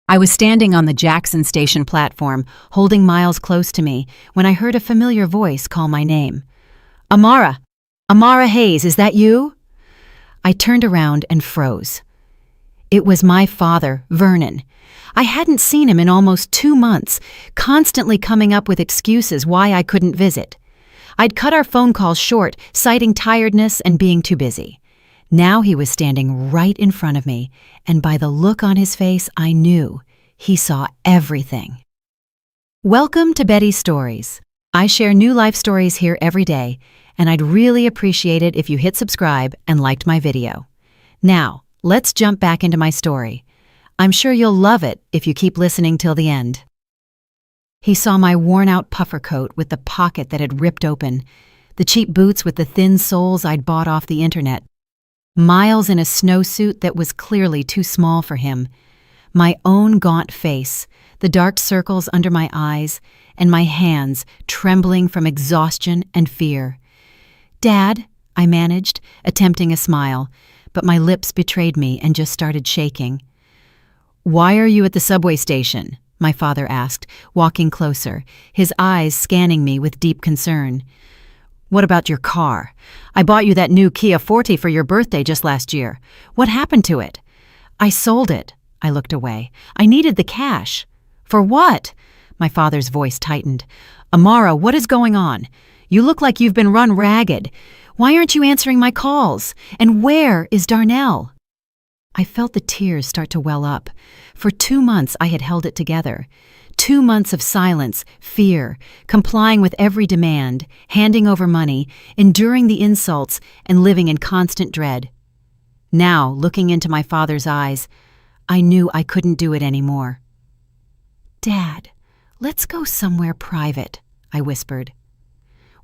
I was standing on the Jackson Station platform, holding Miles close to me, when I heard a familiar voice call my name. Amara! Amara Hayes, is that you? I turned around and froze. It was my father, Vernon. I hadn't seen him in almost 2 months, constantly coming up with excuses why I couldn't visit. I'd cut our phone calls short, citing tiredness and being too busy. Now he was standing right in front of me, and by the look on his face, I knew he saw everything. Welcome to Betty's Stories. I share new life stories here every day, and I'd really appreciate it if you hit subscribe and liked my video. Now, let's jump back into my story. I'm sure you'll love it if you keep listening till the end. He saw my worn-out puffer coat with the pocket that had ripped open, the cheap boots with the thin soles I'd bought off the internet, Miles in a snowsuit that was clearly too small for him, my own gaunt face, the dark circles under my eyes, and my hands trembling from exhaustion and fear. "Dad," I managed, attempting a smile, but my lips betrayed me and just started shaking. "Why are you at the subway station?" my father asked, walking closer, his eyes scanning me with deep concern. "What about your car? I bought you that new Kia Forte for your birthday just last year. What happened to it?" "I sold it." I looked away. "I needed the cash." "For what?" My father's voice tightened. "Amara, what is going on? You look like you've been run ragged. Why aren't you answering my calls? And where is Darnell?" I felt the tears start to well up. For 2 months I had held it together. 2 months of silence, fear, complying with every demand, handing over money, enduring the insults, and living in constant dread. Now, looking into my father's eyes, I knew I couldn't do it anymore. "Dad, let's go somewhere private," I whispered.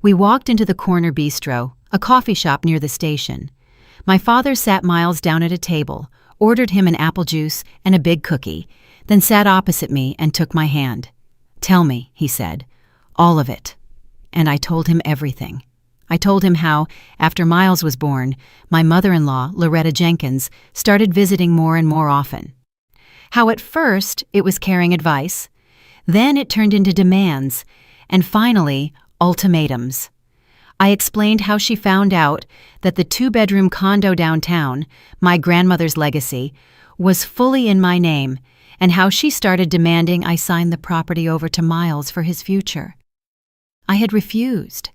We walked into the Corner Bistro, a coffee shop near the station. My father sat Miles down at a table, ordered him an apple juice and a big cookie, then sat opposite me and took my hand. "Tell me," he said, "all of it." And I told him everything. I told him how, after Miles was born, my mother-in-law, Loretta Jenkins, started visiting more and more often. How at first it was caring advice, then it turned into demands, and finally, ultimatums. I explained how she found out that the 2-bedroom condo downtown, my grandmother's legacy, was fully in my name, and how she started demanding I sign the property over to Miles for his future. I had refused.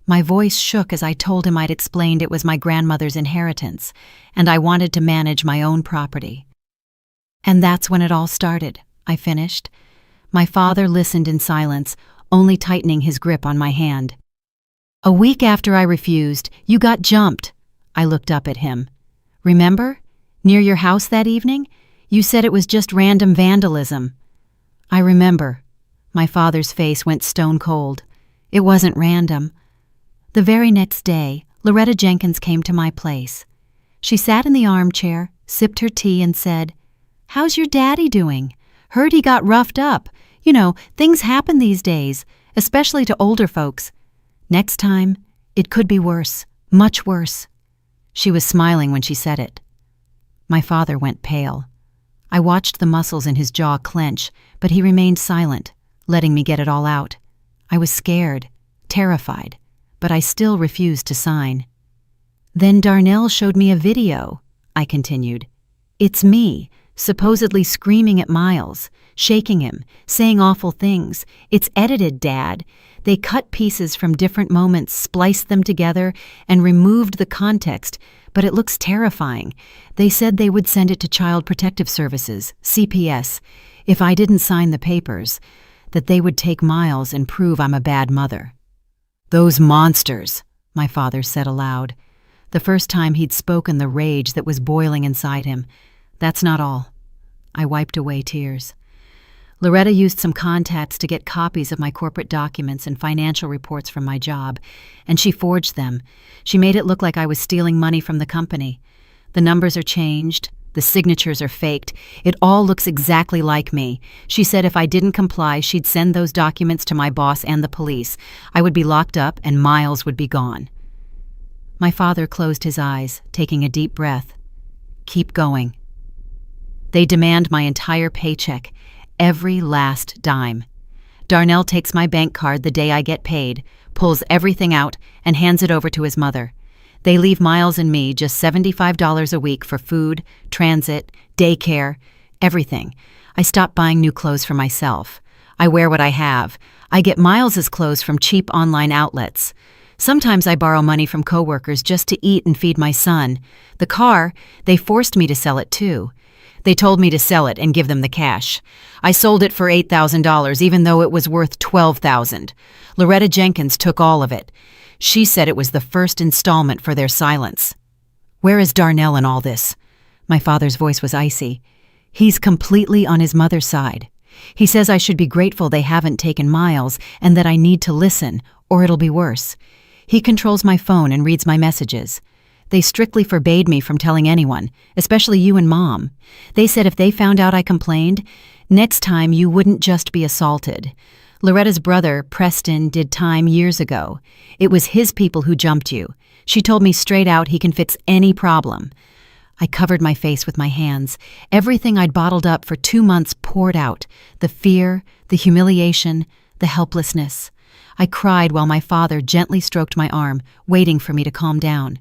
My voice shook as I told him I'd explained it was my grandmother's inheritance, and I wanted to manage my own property. "And that's when it all started," I finished. My father listened in silence, only tightening his grip on my hand. "A week after I refused, you got jumped." I looked up at him. "Remember? Near your house that evening? You said it was just random vandalism." "I remember." My father's face went stone cold. "It wasn't random." The very next day, Loretta Jenkins came to my place. She sat in the armchair, sipped her tea, and said, "How's your daddy doing? Heard he got roughed up. You know, things happen these days, especially to older folks. Next time, it could be worse, much worse." She was smiling when she said it. My father went pale. I watched the muscles in his jaw clench, but he remained silent, letting me get it all out. I was scared, terrified, but I still refused to sign. "Then Darnell showed me a video," I continued. "It's me, supposedly screaming at Miles, shaking him, saying awful things. It's edited, Dad. They cut pieces from different moments, spliced them together, and removed the context, but it looks terrifying. They said they would send it to Child Protective Services, CPS, if I didn't sign the papers, that they would take Miles and prove I'm a bad mother." "Those monsters," my father said aloud. The first time he'd spoken the rage that was boiling inside him. "That's not all." I wiped away tears. Loretta used some contacts to get copies of my corporate documents and financial reports from my job, and she forged them. She made it look like I was stealing money from the company. The numbers are changed, the signatures are faked. It all looks exactly like me. She said if I didn't comply, she'd send those documents to my boss and the police. I would be locked up and Miles would be gone. My father closed his eyes, taking a deep breath. "Keep going." They demand my entire paycheck, every last dime. Darnell takes my bank card the day I get paid, pulls everything out, and hands it over to his mother. They leave Miles and me just $75 a week for food, transit, daycare, everything. I stop buying new clothes for myself. I wear what I have. I get Miles's clothes from cheap online outlets. Sometimes I borrow money from coworkers just to eat and feed my son. The car, they forced me to sell it too. They told me to sell it and give them the cash. I sold it for $8,000 even though it was worth $12,000. Loretta Jenkins took all of it. She said it was the first installment for their silence. Where is Darnell in all this? My father's voice was icy. He's completely on his mother's side. He says I should be grateful they haven't taken Miles and that I need to listen, or it'll be worse. He controls my phone and reads my messages. They strictly forbade me from telling anyone, especially you and Mom. They said if they found out I complained, next time you wouldn't just be assaulted. Loretta's brother, Preston, did time years ago. It was his people who jumped you. She told me straight out he can fix any problem. I covered my face with my hands. Everything I'd bottled up for 2 months poured out. The fear, the humiliation, the helplessness. I cried while my father gently stroked my arm, waiting for me to calm down.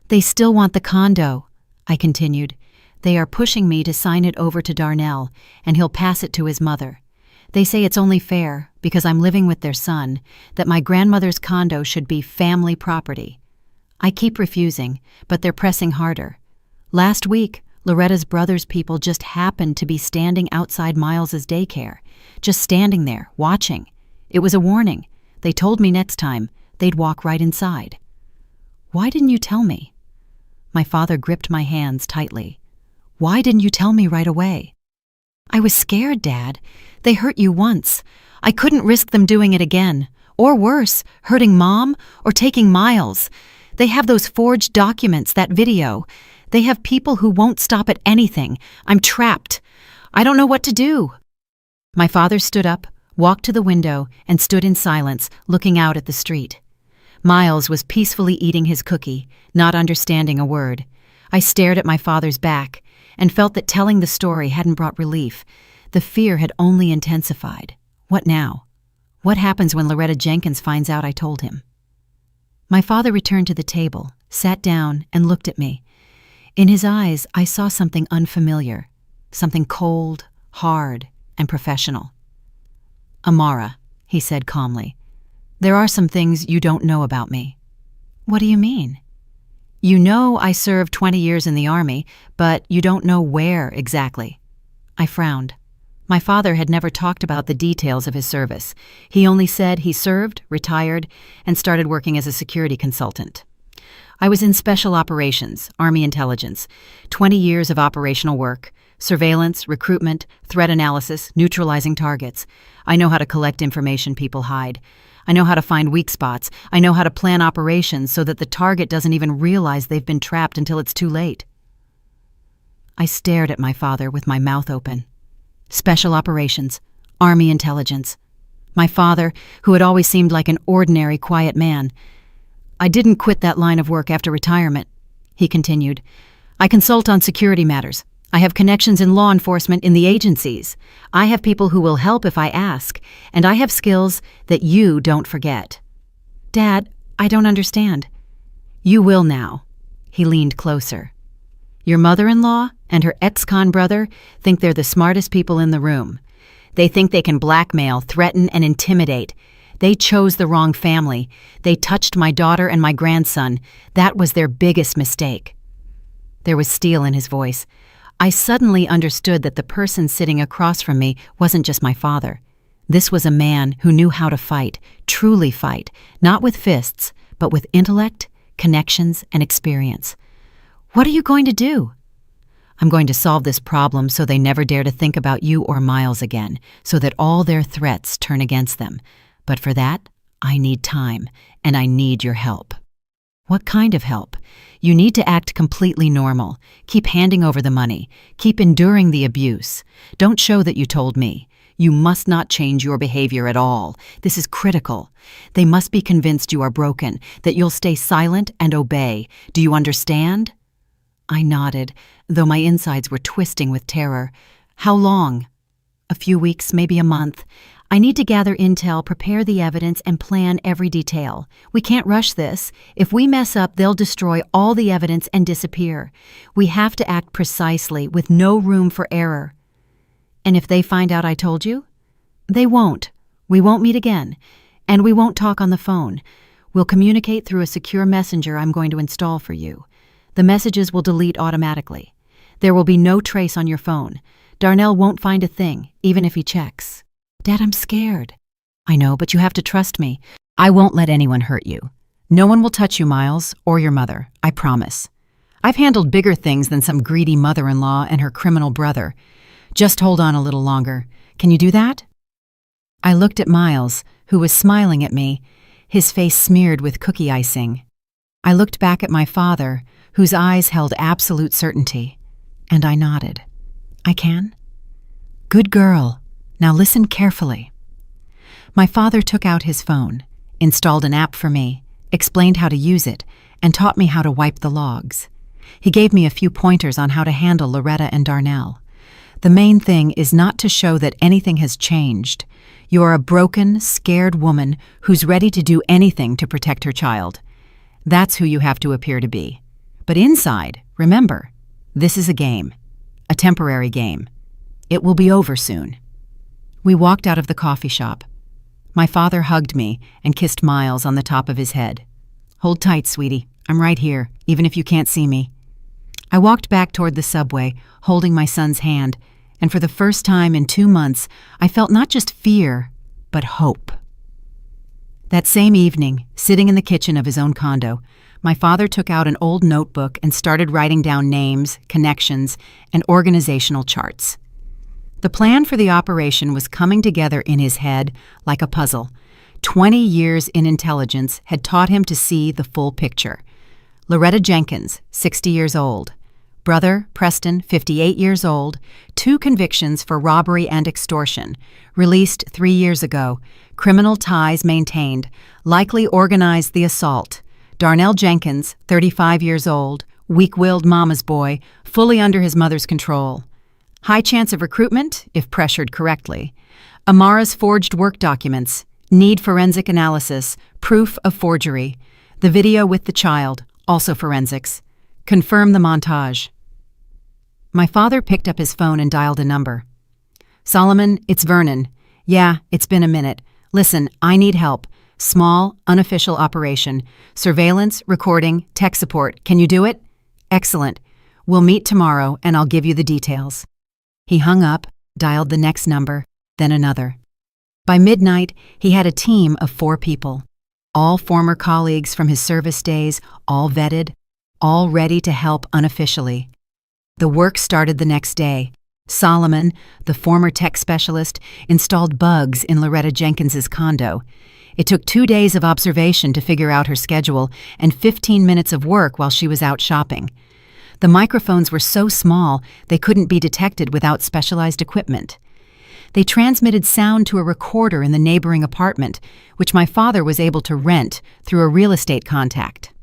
They still want the condo, I continued. They are pushing me to sign it over to Darnell, and he'll pass it to his mother. They say it's only fair, because I'm living with their son, that my grandmother's condo should be family property. I keep refusing, but they're pressing harder. Last week, Loretta's brother's people just happened to be standing outside Miles's daycare, just standing there, watching. It was a warning. They told me next time they'd walk right inside. Why didn't you tell me? My father gripped my hands tightly. Why didn't you tell me right away? I was scared, Dad. They hurt you once. I couldn't risk them doing it again. Or worse, hurting Mom or taking Miles. They have those forged documents, that video. They have people who won't stop at anything. I'm trapped. I don't know what to do. My father stood up, walked to the window, and stood in silence, looking out at the street. Miles was peacefully eating his cookie, not understanding a word. I stared at my father's back and felt that telling the story hadn't brought relief. The fear had only intensified. What now? What happens when Loretta Jenkins finds out I told him? My father returned to the table, sat down, and looked at me. In his eyes, I saw something unfamiliar, something cold, hard, and professional. Amara, he said calmly, there are some things you don't know about me. What do you mean? You know I served 20 years in the Army, but you don't know where exactly. I frowned. My father had never talked about the details of his service. He only said he served, retired, and started working as a security consultant. I was in Special Operations, Army Intelligence, 20 years of operational work, surveillance, recruitment, threat analysis, neutralizing targets. I know how to collect information people hide. I know how to find weak spots. I know how to plan operations so that the target doesn't even realize they've been trapped until it's too late. I stared at my father with my mouth open. Special Operations, Army Intelligence. My father, who had always seemed like an ordinary, quiet man. I didn't quit that line of work after retirement, he continued. I consult on security matters. I have connections in law enforcement in the agencies. I have people who will help if I ask, and I have skills that you don't forget. Dad, I don't understand. You will now. He leaned closer. Your mother-in-law and her ex-con brother think they're the smartest people in the room. They think they can blackmail, threaten, and intimidate. They chose the wrong family. They touched my daughter and my grandson. That was their biggest mistake. There was steel in his voice. I suddenly understood that the person sitting across from me wasn't just my father. This was a man who knew how to fight, truly fight, not with fists, but with intellect, connections, and experience. What are you going to do? I'm going to solve this problem so they never dare to think about you or Miles again, so that all their threats turn against them. But for that, I need time, and I need your help. What kind of help? You need to act completely normal. Keep handing over the money. Keep enduring the abuse. Don't show that you told me. You must not change your behavior at all. This is critical. They must be convinced you are broken, that you'll stay silent and obey. Do you understand? I nodded, though my insides were twisting with terror. How long? A few weeks, maybe a month. I need to gather intel, prepare the evidence, and plan every detail. We can't rush this. If we mess up, they'll destroy all the evidence and disappear. We have to act precisely, with no room for error. And if they find out I told you? They won't. We won't meet again. And we won't talk on the phone. We'll communicate through a secure messenger I'm going to install for you. The messages will delete automatically. There will be no trace on your phone. Darnell won't find a thing, even if he checks. Dad, I'm scared. I know, but you have to trust me. I won't let anyone hurt you. No one will touch you, Miles, or your mother, I promise. I've handled bigger things than some greedy mother-in-law and her criminal brother. Just hold on a little longer. Can you do that? I looked at Miles, who was smiling at me, his face smeared with cookie icing. I looked back at my father, whose eyes held absolute certainty, and I nodded. I can? Good girl. Now listen carefully. My father took out his phone, installed an app for me, explained how to use it, and taught me how to wipe the logs. He gave me a few pointers on how to handle Loretta and Darnell. The main thing is not to show that anything has changed. You're a broken, scared woman who's ready to do anything to protect her child. That's who you have to appear to be. But inside, remember, this is a game. A temporary game. It will be over soon. We walked out of the coffee shop. My father hugged me and kissed Miles on the top of his head. Hold tight, sweetie. I'm right here, even if you can't see me. I walked back toward the subway, holding my son's hand, and for the first time in 2 months, I felt not just fear, but hope. That same evening, sitting in the kitchen of his own condo, my father took out an old notebook and started writing down names, connections, and organizational charts. The plan for the operation was coming together in his head like a puzzle. 20 years in intelligence had taught him to see the full picture. Loretta Jenkins, 60 years old. Brother, Preston, 58 years old. 2 convictions for robbery and extortion. Released 3 years ago. Criminal ties maintained. Likely organized the assault. Darnell Jenkins, 35 years old. Weak-willed mama's boy, fully under his mother's control. High chance of recruitment, if pressured correctly. Amara's forged work documents. Need forensic analysis. Proof of forgery. The video with the child, also forensics. Confirm the montage. My father picked up his phone and dialed a number. Solomon, it's Vernon. Yeah, it's been a minute. Listen, I need help. Small, unofficial operation. Surveillance, recording, tech support. Can you do it? Excellent. We'll meet tomorrow and I'll give you the details. He hung up, dialed the next number, then another. By midnight, he had a team of 4 people. All former colleagues from his service days, all vetted, all ready to help unofficially. The work started the next day. Solomon, the former tech specialist, installed bugs in Loretta Jenkins's condo. It took 2 days of observation to figure out her schedule and 15 minutes of work while she was out shopping. The microphones were so small they couldn't be detected without specialized equipment. They transmitted sound to a recorder in the neighboring apartment, which my father was able to rent through a real estate contact.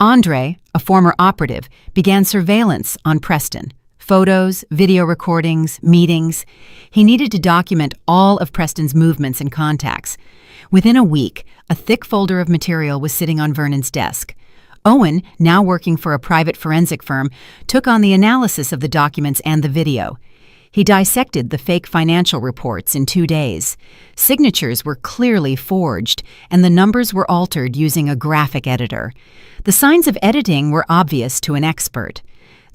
Andre, a former operative, began surveillance on Preston. Photos, video recordings, meetings. He needed to document all of Preston's movements and contacts. Within a week, a thick folder of material was sitting on Vernon's desk. Owen, now working for a private forensic firm, took on the analysis of the documents and the video. He dissected the fake financial reports in 2 days. Signatures were clearly forged, and the numbers were altered using a graphic editor. The signs of editing were obvious to an expert.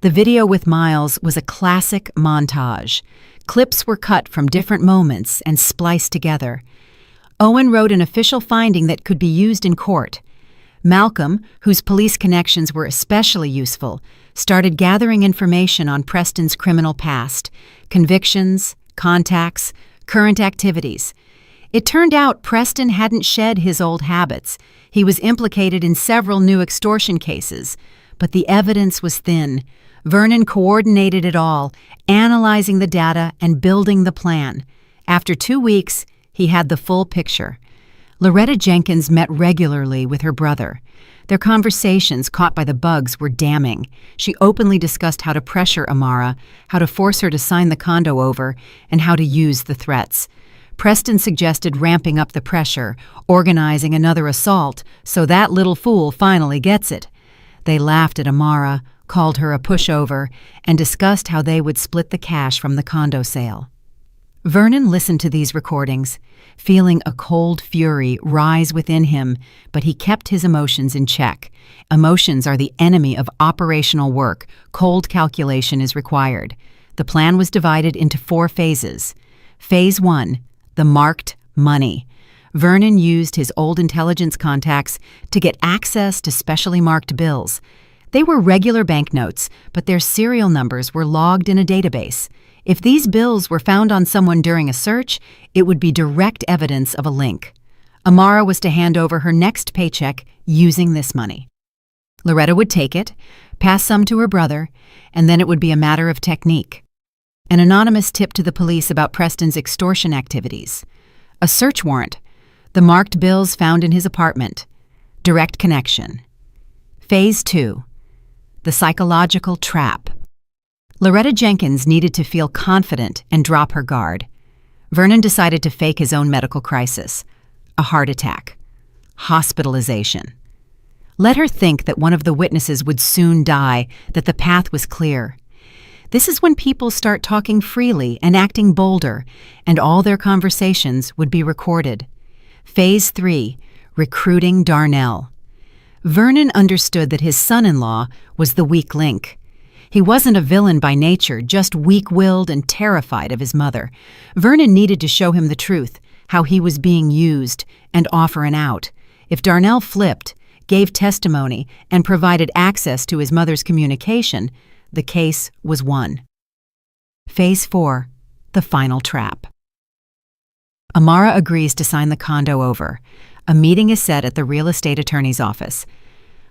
The video with Miles was a classic montage. Clips were cut from different moments and spliced together. Owen wrote an official finding that could be used in court. Malcolm, whose police connections were especially useful, started gathering information on Preston's criminal past, convictions, contacts, current activities. It turned out Preston hadn't shed his old habits. He was implicated in several new extortion cases, but the evidence was thin. Vernon coordinated it all, analyzing the data and building the plan. After 2 weeks, he had the full picture. Loretta Jenkins met regularly with her brother. Their conversations, caught by the bugs, were damning. She openly discussed how to pressure Amara, how to force her to sign the condo over, and how to use the threats. Preston suggested ramping up the pressure, organizing another assault, so that little fool finally gets it. They laughed at Amara, called her a pushover, and discussed how they would split the cash from the condo sale. Vernon listened to these recordings, feeling a cold fury rise within him, but he kept his emotions in check. Emotions are the enemy of operational work. Cold calculation is required. The plan was divided into 4 phases. Phase 1, the marked money. Vernon used his old intelligence contacts to get access to specially marked bills. They were regular banknotes, but their serial numbers were logged in a database. If these bills were found on someone during a search, it would be direct evidence of a link. Amara was to hand over her next paycheck using this money. Loretta would take it, pass some to her brother, and then it would be a matter of technique. An anonymous tip to the police about Preston's extortion activities. A search warrant. The marked bills found in his apartment. Direct connection. Phase 2. The psychological trap. Loretta Jenkins needed to feel confident and drop her guard. Vernon decided to fake his own medical crisis. A heart attack. Hospitalization. Let her think that one of the witnesses would soon die, that the path was clear. This is when people start talking freely and acting bolder, and all their conversations would be recorded. Phase 3. Recruiting Darnell. Vernon understood that his son-in-law was the weak link. He wasn't a villain by nature, just weak-willed and terrified of his mother. Vernon needed to show him the truth, how he was being used, and offer an out. If Darnell flipped, gave testimony, and provided access to his mother's communication, the case was won. Phase 4. The final trap. Amara agrees to sign the condo over. A meeting is set at the real estate attorney's office.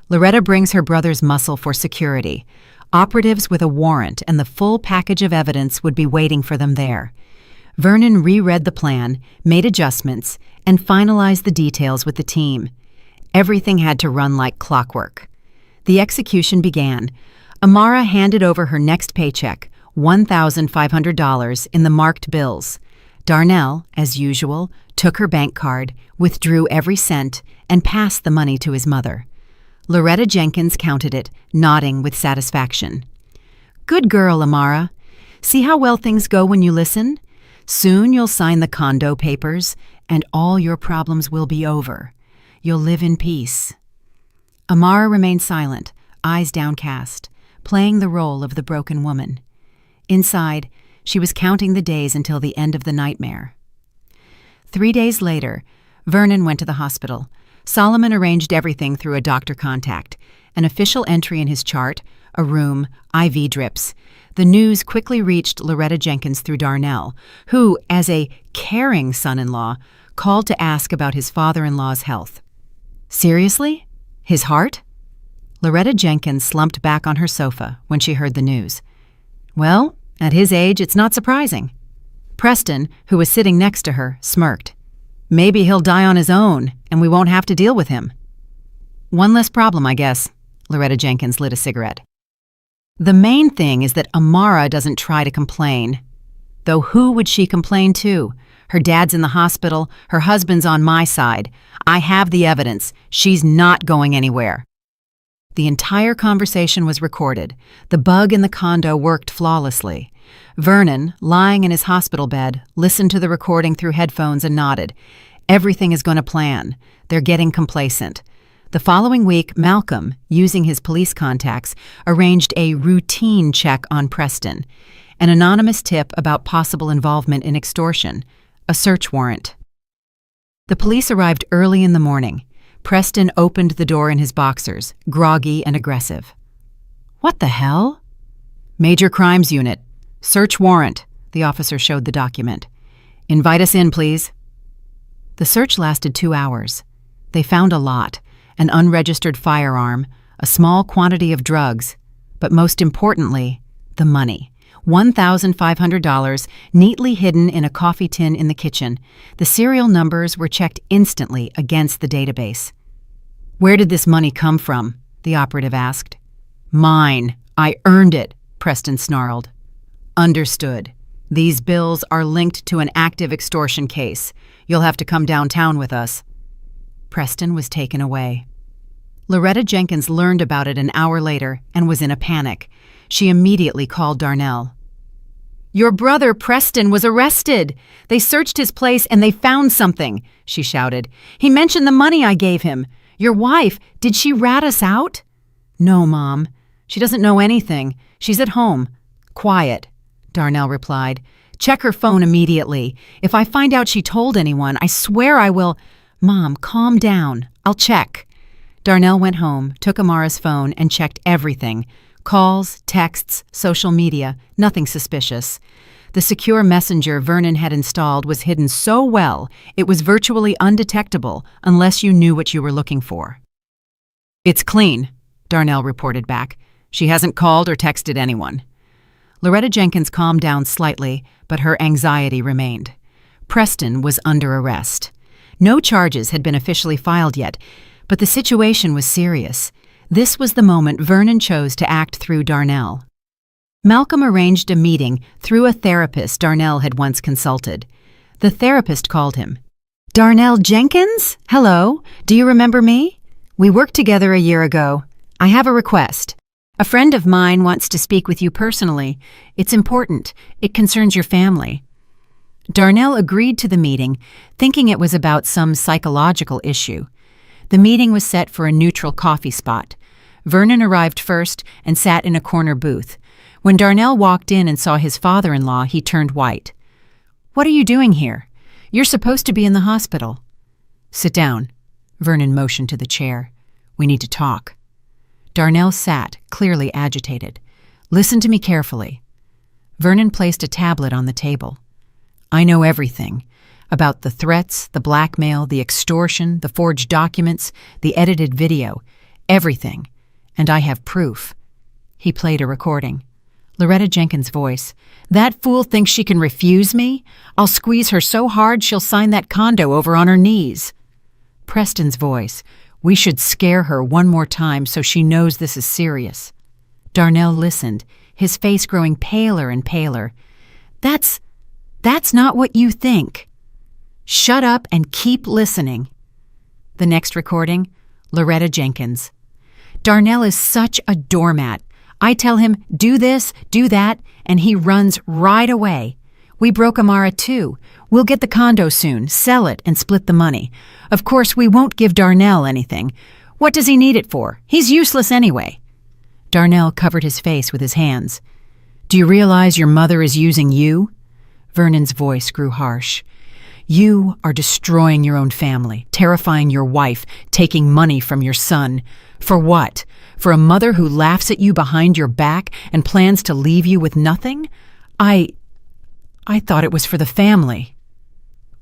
Loretta brings her brother's muscle for security. Operatives with a warrant and the full package of evidence would be waiting for them there. Vernon reread the plan, made adjustments, and finalized the details with the team. Everything had to run like clockwork. The execution began. Amara handed over her next paycheck, $1,500 in the marked bills. Darnell, as usual, took her bank card, withdrew every cent, and passed the money to his mother. Loretta Jenkins counted it, nodding with satisfaction. "Good girl, Amara. See how well things go when you listen? Soon you'll sign the condo papers, and all your problems will be over. You'll live in peace." Amara remained silent, eyes downcast, playing the role of the broken woman. Inside, she was counting the days until the end of the nightmare. 3 days later, Vernon went to the hospital. Solomon arranged everything through a doctor contact, an official entry in his chart, a room, IV drips. The news quickly reached Loretta Jenkins through Darnell, who, as a caring son-in-law, called to ask about his father-in-law's health. Seriously? His heart? Loretta Jenkins slumped back on her sofa when she heard the news. Well, at his age, it's not surprising. Preston, who was sitting next to her, smirked. Maybe he'll die on his own, and we won't have to deal with him. One less problem, I guess. Loretta Jenkins lit a cigarette. The main thing is that Amara doesn't try to complain. Though who would she complain to? Her dad's in the hospital, her husband's on my side. I have the evidence. She's not going anywhere. The entire conversation was recorded. The bug in the condo worked flawlessly. Vernon, lying in his hospital bed, listened to the recording through headphones and nodded. Everything is going to plan. They're getting complacent. The following week, Malcolm, using his police contacts, arranged a routine check on Preston, an anonymous tip about possible involvement in extortion, a search warrant. The police arrived early in the morning. Preston opened the door in his boxers, groggy and aggressive. What the hell? Major Crimes Unit. Search warrant. The officer showed the document. Invite us in, please. The search lasted 2 hours. They found a lot, an unregistered firearm, a small quantity of drugs, but most importantly, the money. $1,500 neatly hidden in a coffee tin in the kitchen. The serial numbers were checked instantly against the database. "Where did this money come from?" the operative asked. "Mine. I earned it," Preston snarled. "Understood. These bills are linked to an active extortion case. You'll have to come downtown with us." Preston was taken away. Loretta Jenkins learned about it an hour later and was in a panic. She immediately called Darnell. "Your brother, Preston, was arrested. They searched his place and they found something," she shouted. "He mentioned the money I gave him. Your wife, did she rat us out?" "No, Mom. She doesn't know anything. She's at home. Quiet," Darnell replied. "Check her phone immediately. If I find out she told anyone, I swear I will—" "Mom, calm down. I'll check." Darnell went home, took Amara's phone, and checked everything. Calls, texts, social media, nothing suspicious. The secure messenger Vernon had installed was hidden so well it was virtually undetectable unless you knew what you were looking for. "It's clean," Darnell reported back. "She hasn't called or texted anyone." Loretta Jenkins calmed down slightly, but her anxiety remained. Preston was under arrest. No charges had been officially filed yet, but the situation was serious. This was the moment Vernon chose to act through Darnell. Malcolm arranged a meeting through a therapist Darnell had once consulted. The therapist called him. "Darnell Jenkins? Hello. Do you remember me? We worked together a year ago. I have a request. A friend of mine wants to speak with you personally. It's important. It concerns your family." Darnell agreed to the meeting, thinking it was about some psychological issue. The meeting was set for a neutral coffee spot. Vernon arrived first and sat in a corner booth. When Darnell walked in and saw his father-in-law, he turned white. "What are you doing here? You're supposed to be in the hospital." "Sit down." Vernon motioned to the chair. "We need to talk." Darnell sat, clearly agitated. "Listen to me carefully." Vernon placed a tablet on the table. "I know everything. About the threats, the blackmail, the extortion, the forged documents, the edited video. Everything. And I have proof." He played a recording. Loretta Jenkins' voice. "That fool thinks she can refuse me? I'll squeeze her so hard she'll sign that condo over on her knees." Preston's voice. "We should scare her one more time so she knows this is serious." Darnell listened, his face growing paler and paler. That's not what you think." "Shut up and keep listening." The next recording, Loretta Jenkins. "Darnell is such a doormat. I tell him, do this, do that, and he runs right away. We broke Amara too. We'll get the condo soon, sell it, and split the money. Of course, we won't give Darnell anything. What does he need it for? He's useless anyway." Darnell covered his face with his hands. "Do you realize your mother is using you?" Vernon's voice grew harsh. "You are destroying your own family, terrifying your wife, taking money from your son. For what? For a mother who laughs at you behind your back and plans to leave you with nothing? I thought it was for the family."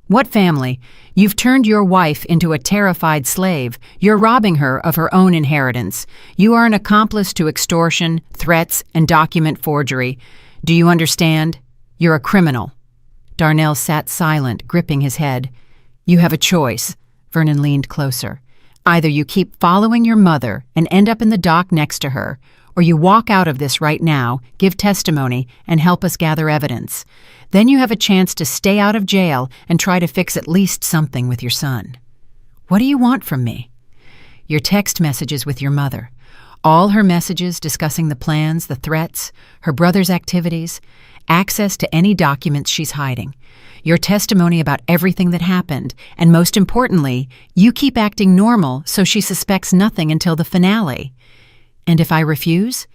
"What family? You've turned your wife into a terrified slave. You're robbing her of her own inheritance. You are an accomplice to extortion, threats, and document forgery. Do you understand? You're a criminal." Darnell sat silent, gripping his head. "You have a choice." Vernon leaned closer. "Either you keep following your mother and end up in the dock next to her, or you walk out of this right now, give testimony, and help us gather evidence. Then you have a chance to stay out of jail and try to fix at least something with your son." "What do you want from me?" "Your text messages with your mother. All her messages discussing the plans, the threats, her brother's activities, access to any documents she's hiding, your testimony about everything that happened, and most importantly, you keep acting normal so she suspects nothing until the finale. And if I refuse?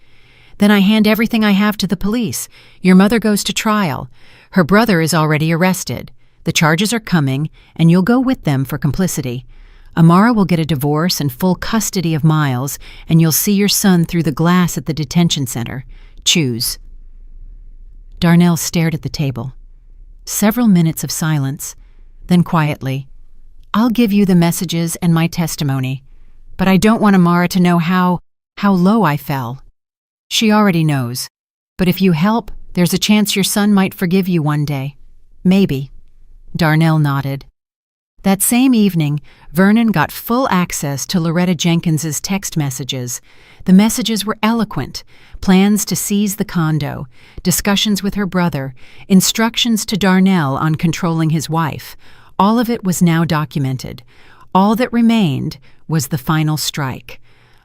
Then I hand everything I have to the police. Your mother goes to trial. Her brother is already arrested. The charges are coming, and you'll go with them for complicity. Amara will get a divorce and full custody of Miles, and you'll see your son through the glass at the detention center. Choose." Darnell stared at the table. Several minutes of silence. Then quietly, "I'll give you the messages and my testimony, but I don't want Amara to know how low I fell. She already knows. But if you help, there's a chance your son might forgive you one day. Maybe." Darnell nodded. That same evening, Vernon got full access to Loretta Jenkins's text messages. The messages were eloquent: plans to seize the condo, discussions with her brother, instructions to Darnell on controlling his wife. All of it was now documented. All that remained was the final strike.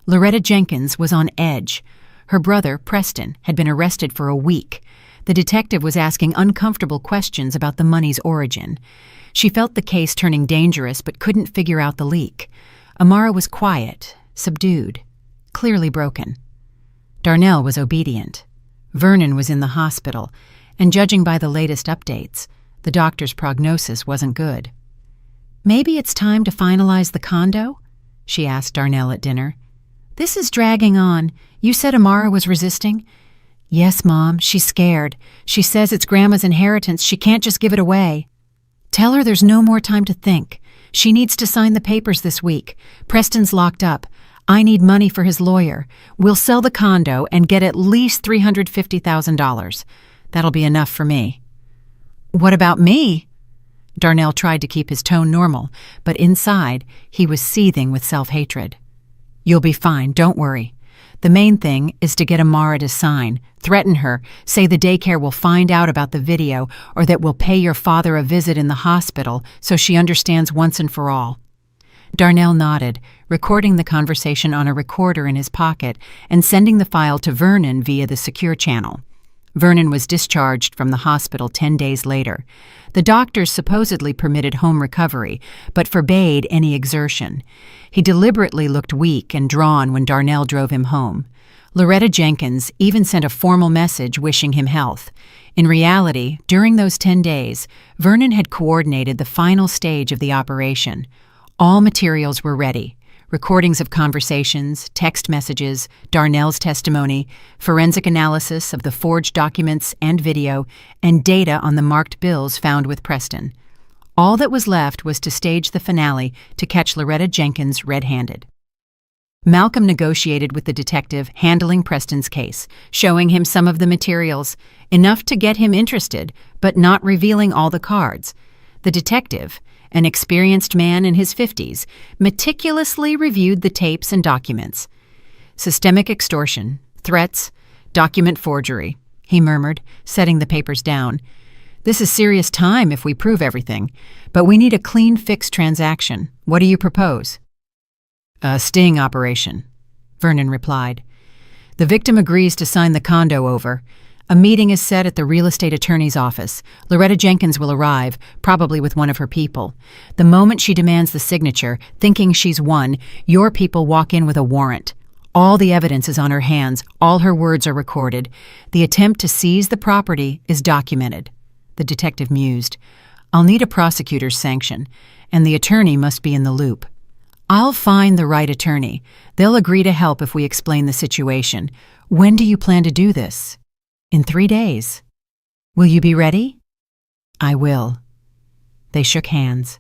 Loretta Jenkins was on edge. Her brother, Preston, had been arrested for a week. The detective was asking uncomfortable questions about the money's origin. She felt the case turning dangerous but couldn't figure out the leak. Amara was quiet, subdued, clearly broken. Darnell was obedient. Vernon was in the hospital, and judging by the latest updates, the doctor's prognosis wasn't good. "Maybe it's time to finalize the condo?" she asked Darnell at dinner. "This is dragging on. You said Amara was resisting?" "Yes, Mom, she's scared. She says it's Grandma's inheritance. She can't just give it away." "Tell her there's no more time to think. She needs to sign the papers this week. Preston's locked up. I need money for his lawyer. We'll sell the condo and get at least $350,000. That'll be enough for me." "What about me?" Darnell tried to keep his tone normal, but inside he was seething with self-hatred. "You'll be fine, don't worry. The main thing is to get Amara to sign, threaten her, say the daycare will find out about the video or that we'll pay your father a visit in the hospital so she understands once and for all." Darnell nodded, recording the conversation on a recorder in his pocket and sending the file to Vernon via the secure channel. Vernon was discharged from the hospital 10 days later. The doctors supposedly permitted home recovery, but forbade any exertion. He deliberately looked weak and drawn when Darnell drove him home. Loretta Jenkins even sent a formal message wishing him health. In reality, during those 10 days, Vernon had coordinated the final stage of the operation. All materials were ready: recordings of conversations, text messages, Darnell's testimony, forensic analysis of the forged documents and video, and data on the marked bills found with Preston. All that was left was to stage the finale to catch Loretta Jenkins red-handed. Malcolm negotiated with the detective handling Preston's case, showing him some of the materials, enough to get him interested, but not revealing all the cards. The detective, an experienced man in his 50s, meticulously reviewed the tapes and documents. "Systemic extortion, threats, document forgery," he murmured, setting the papers down. "This is serious time if we prove everything, but we need a clean fix transaction. What do you propose?" "A sting operation," Vernon replied. "The victim agrees to sign the condo over. A meeting is set at the real estate attorney's office. Loretta Jenkins will arrive, probably with one of her people. The moment she demands the signature, thinking she's won, your people walk in with a warrant. All the evidence is on her hands, all her words are recorded. The attempt to seize the property is documented." The detective mused. "I'll need a prosecutor's sanction, and the attorney must be in the loop." "I'll find the right attorney. They'll agree to help if we explain the situation. When do you plan to do this?" "In 3 days." "Will you be ready?" "I will." They shook hands.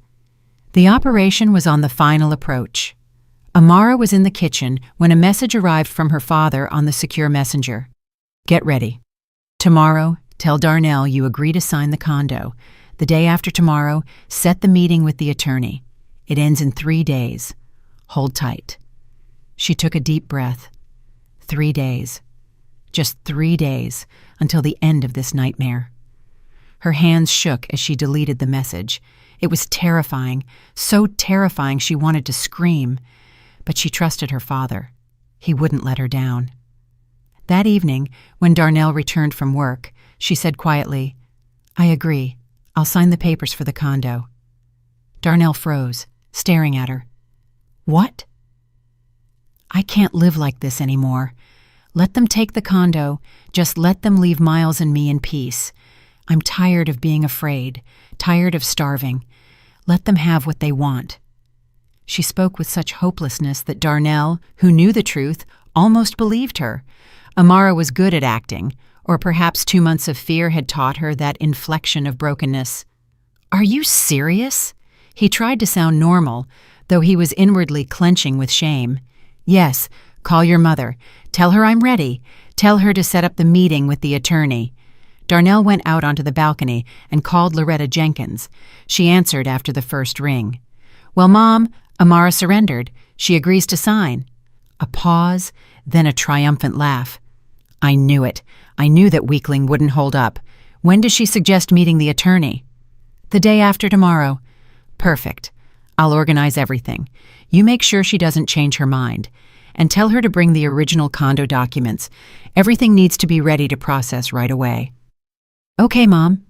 The operation was on the final approach. Amara was in the kitchen when a message arrived from her father on the secure messenger. "Get ready. Tomorrow, tell Darnell you agree to sign the condo. The day after tomorrow, set the meeting with the attorney. It ends in 3 days. Hold tight." She took a deep breath. 3 days. Just 3 days until the end of this nightmare. Her hands shook as she deleted the message. It was terrifying, so terrifying she wanted to scream. But she trusted her father. He wouldn't let her down. That evening, when Darnell returned from work, she said quietly, "I agree. I'll sign the papers for the condo." Darnell froze, staring at her. "What?" "I can't live like this anymore. Let them take the condo. Just let them leave Miles and me in peace. I'm tired of being afraid, tired of starving. Let them have what they want." She spoke with such hopelessness that Darnell, who knew the truth, almost believed her. Amara was good at acting, or perhaps 2 months of fear had taught her that inflection of brokenness. "Are you serious?" He tried to sound normal, though he was inwardly clenching with shame. "Yes, call your mother. Tell her I'm ready. Tell her to set up the meeting with the attorney." Darnell went out onto the balcony and called Loretta Jenkins. She answered after the first ring. Well, Mom, Amara surrendered. She agrees to sign. A pause, then a triumphant laugh. I knew it. I knew that weakling wouldn't hold up. When does she suggest meeting the attorney? The day after tomorrow. Perfect. I'll organize everything. You make sure she doesn't change her mind. And tell her to bring the original condo documents. Everything needs to be ready to process right away. Okay, Mom.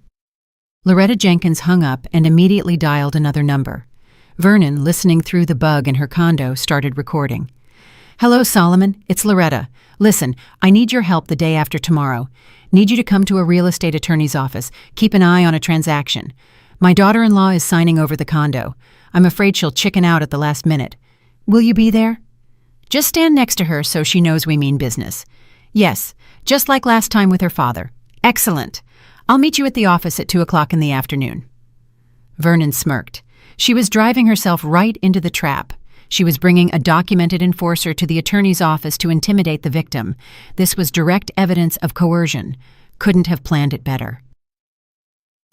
Loretta Jenkins hung up and immediately dialed another number. Vernon, listening through the bug in her condo, started recording. Hello, Solomon. It's Loretta. Listen, I need your help the day after tomorrow. Need you to come to a real estate attorney's office. Keep an eye on a transaction. My daughter-in-law is signing over the condo. I'm afraid she'll chicken out at the last minute. Will you be there? Just stand next to her so she knows we mean business. Yes, just like last time with her father. Excellent. I'll meet you at the office at 2 o'clock in the afternoon. Vernon smirked. She was driving herself right into the trap. She was bringing a documented enforcer to the attorney's office to intimidate the victim. This was direct evidence of coercion. Couldn't have planned it better.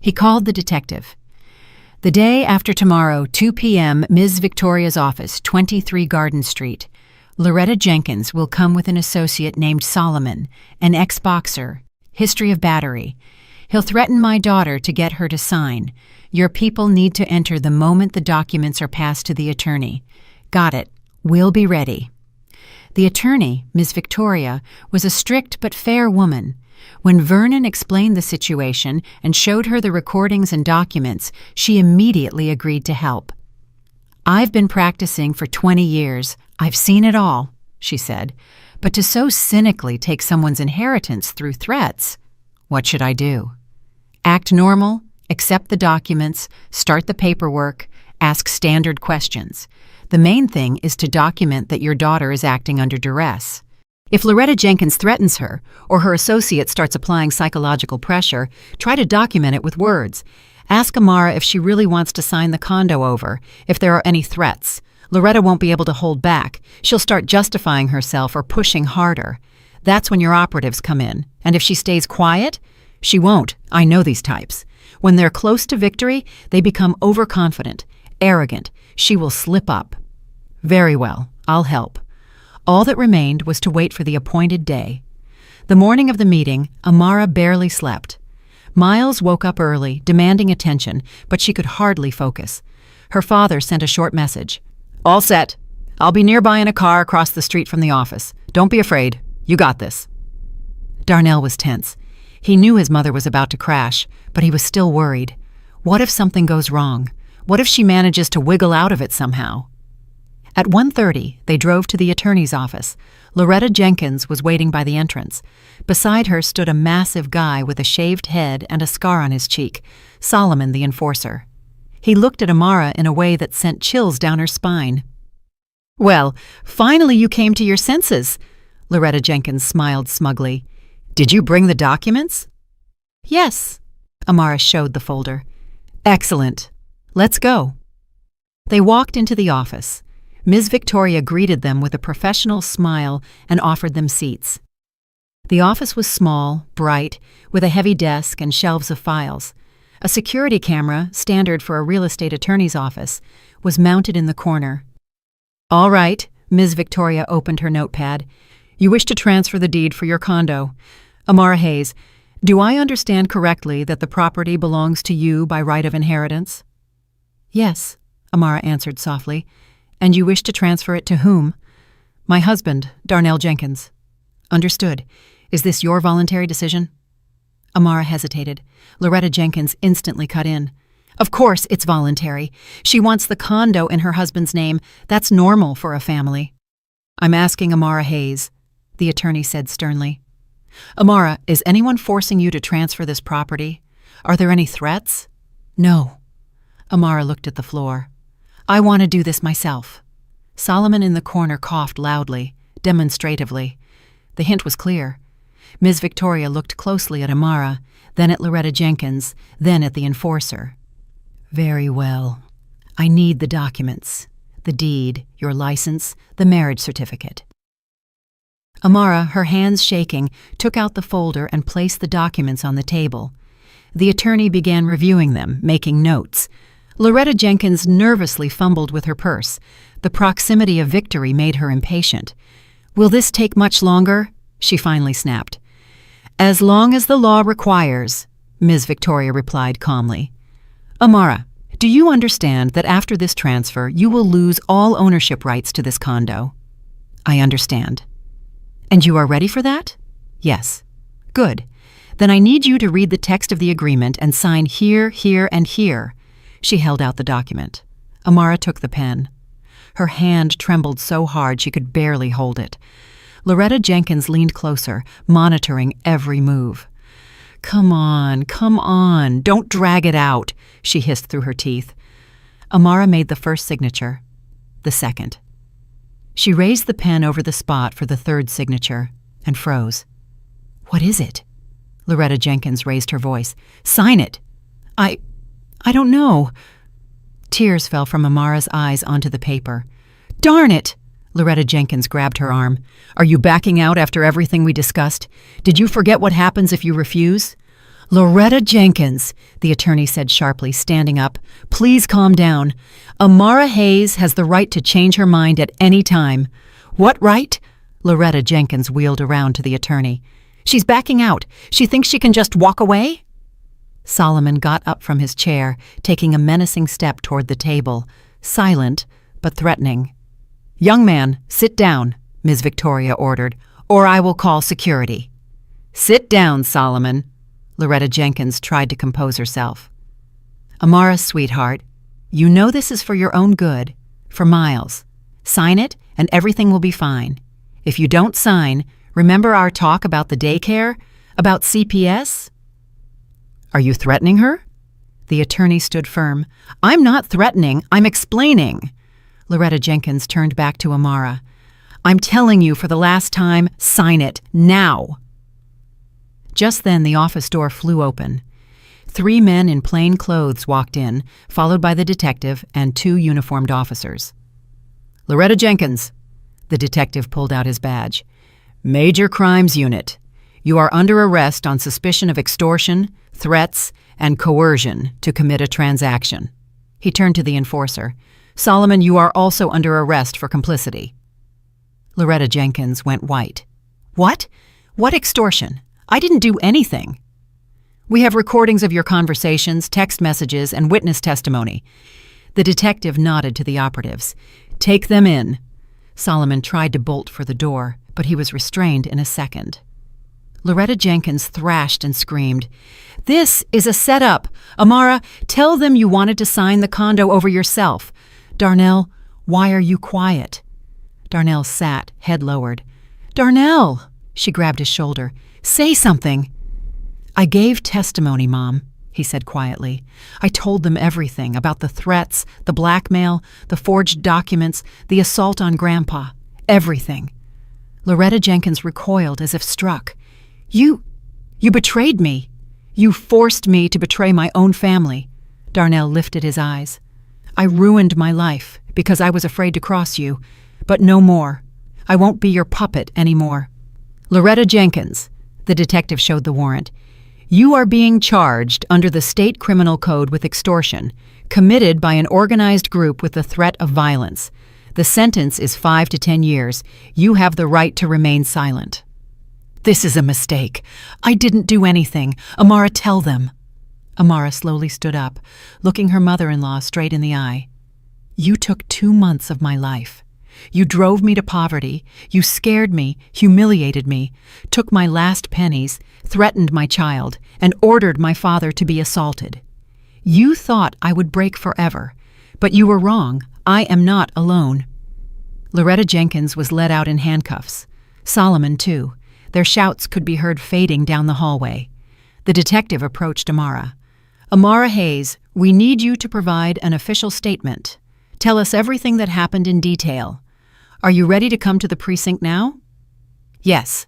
He called the detective. The day after tomorrow, 2 p.m., Ms. Victoria's office, 23 Garden Street. Loretta Jenkins will come with an associate named Solomon, an ex-boxer, history of battery. He'll threaten my daughter to get her to sign. Your people need to enter the moment the documents are passed to the attorney. Got it. We'll be ready. The attorney, Ms. Victoria, was a strict but fair woman. When Vernon explained the situation and showed her the recordings and documents, she immediately agreed to help. I've been practicing for 20 years. I've seen it all, she said. But to so cynically take someone's inheritance through threats, what should I do? Act normal, accept the documents, start the paperwork, ask standard questions. The main thing is to document that your daughter is acting under duress. If Loretta Jenkins threatens her, or her associate starts applying psychological pressure, try to document it with words. Ask Amara if she really wants to sign the condo over, if there are any threats. Loretta won't be able to hold back. She'll start justifying herself or pushing harder. That's when your operatives come in. And if she stays quiet, she won't. I know these types. When they're close to victory, they become overconfident, arrogant. She will slip up. Very well, I'll help. All that remained was to wait for the appointed day. The morning of the meeting, Amara barely slept. Miles woke up early, demanding attention, but she could hardly focus. Her father sent a short message. All set. I'll be nearby in a car across the street from the office. Don't be afraid. You got this. Darnell was tense. He knew his mother was about to crash, but he was still worried. What if something goes wrong? What if she manages to wiggle out of it somehow? At 1:30, they drove to the attorney's office. Loretta Jenkins was waiting by the entrance. Beside her stood a massive guy with a shaved head and a scar on his cheek, Solomon the enforcer. He looked at Amara in a way that sent chills down her spine. Well, finally you came to your senses, Loretta Jenkins smiled smugly. Did you bring the documents? Yes, Amara showed the folder. Excellent. Let's go. They walked into the office. Ms. Victoria greeted them with a professional smile and offered them seats. The office was small, bright, with a heavy desk and shelves of files. A security camera, standard for a real estate attorney's office, was mounted in the corner. All right, Ms. Victoria opened her notepad. You wish to transfer the deed for your condo. Amara Hayes, do I understand correctly that the property belongs to you by right of inheritance? Yes, Amara answered softly. And you wish to transfer it to whom? My husband, Darnell Jenkins. Understood. Is this your voluntary decision? Amara hesitated. Loretta Jenkins instantly cut in. Of course it's voluntary. She wants the condo in her husband's name. That's normal for a family. I'm asking Amara Hayes, the attorney said sternly. Amara, is anyone forcing you to transfer this property? Are there any threats? No. Amara looked at the floor. I want to do this myself. Solomon in the corner coughed loudly, demonstratively. The hint was clear. Ms. Victoria looked closely at Amara, then at Loretta Jenkins, then at the enforcer. Very well. I need the documents. The deed, your license, the marriage certificate. Amara, her hands shaking, took out the folder and placed the documents on the table. The attorney began reviewing them, making notes. Loretta Jenkins nervously fumbled with her purse. The proximity of victory made her impatient. "Will this take much longer?" she finally snapped. "As long as the law requires," Ms. Victoria replied calmly. "Amara, do you understand that after this transfer you will lose all ownership rights to this condo?" "I understand." "And you are ready for that?" "Yes." "Good. Then I need you to read the text of the agreement and sign here, here, and here." She held out the document. Amara took the pen. Her hand trembled so hard she could barely hold it. Loretta Jenkins leaned closer, monitoring every move. Come on, don't drag it out," she hissed through her teeth. Amara made the first signature, the second. She raised the pen over the spot for the third signature and froze. "What is it?" Loretta Jenkins raised her voice. "Sign it." I don't know." Tears fell from Amara's eyes onto the paper. "Darn it!" Loretta Jenkins grabbed her arm. "Are you backing out after everything we discussed? Did you forget what happens if you refuse?" "Loretta Jenkins," the attorney said sharply, standing up, "please calm down. Amara Hayes has the right to change her mind at any time." "What right?" Loretta Jenkins wheeled around to the attorney. "She's backing out. She thinks she can just walk away?" Solomon got up from his chair, taking a menacing step toward the table, silent but threatening. "Young man, sit down," Ms. Victoria ordered, "or I will call security." "Sit down, Solomon." Loretta Jenkins tried to compose herself. "Amara, sweetheart, you know this is for your own good, for Miles. Sign it and everything will be fine. If you don't sign, remember our talk about the daycare? About CPS? "Are you threatening her?" The attorney stood firm. "I'm not threatening, I'm explaining." Loretta Jenkins turned back to Amara. "I'm telling you for the last time, sign it, now." Just then the office door flew open. 3 men in plain clothes walked in, followed by the detective and 2 uniformed officers. "Loretta Jenkins." The detective pulled out his badge. "Major Crimes Unit. You are under arrest on suspicion of extortion, threats, and coercion to commit a transaction." He turned to the enforcer. "Solomon, you are also under arrest for complicity." Loretta Jenkins went white. "What? What extortion? I didn't do anything." "We have recordings of your conversations, text messages, and witness testimony." The detective nodded to the operatives. "Take them in." Solomon tried to bolt for the door, but he was restrained in a second. Loretta Jenkins thrashed and screamed, "This is a setup! Amara, tell them you wanted to sign the condo over yourself. Darnell, why are you quiet?" Darnell sat, head lowered. "Darnell!" She grabbed his shoulder. "Say something." "I gave testimony, Mom," he said quietly. "I told them everything about the threats, the blackmail, the forged documents, the assault on Grandpa. Everything." Loretta Jenkins recoiled as if struck. You betrayed me. You forced me to betray my own family." Darnell lifted his eyes. "I ruined my life because I was afraid to cross you, but no more. I won't be your puppet anymore." "Loretta Jenkins," the detective showed the warrant, "you are being charged under the state criminal code with extortion, committed by an organized group with the threat of violence. The sentence is 5 to 10 years. You have the right to remain silent." "This is a mistake. I didn't do anything. Amara, tell them." Amara slowly stood up, looking her mother-in-law straight in the eye. "You took 2 months of my life. You drove me to poverty. You scared me, humiliated me, took my last pennies, threatened my child, and ordered my father to be assaulted. You thought I would break forever, but you were wrong. I am not alone." Loretta Jenkins was led out in handcuffs. Solomon, too. Their shouts could be heard fading down the hallway. The detective approached Amara. "Amara Hayes, we need you to provide an official statement. Tell us everything that happened in detail. Are you ready to come to the precinct now?" "Yes."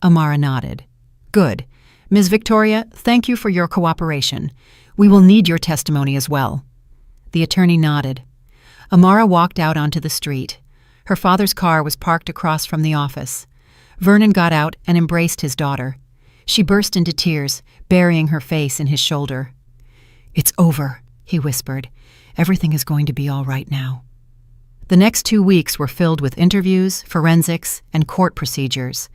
Amara nodded. "Good. Ms. Victoria, thank you for your cooperation. We will need your testimony as well." The attorney nodded. Amara walked out onto the street. Her father's car was parked across from the office. Vernon got out and embraced his daughter. She burst into tears, burying her face in his shoulder. "It's over," he whispered. "Everything is going to be all right now." The next 2 weeks were filled with interviews, forensics, and court procedures.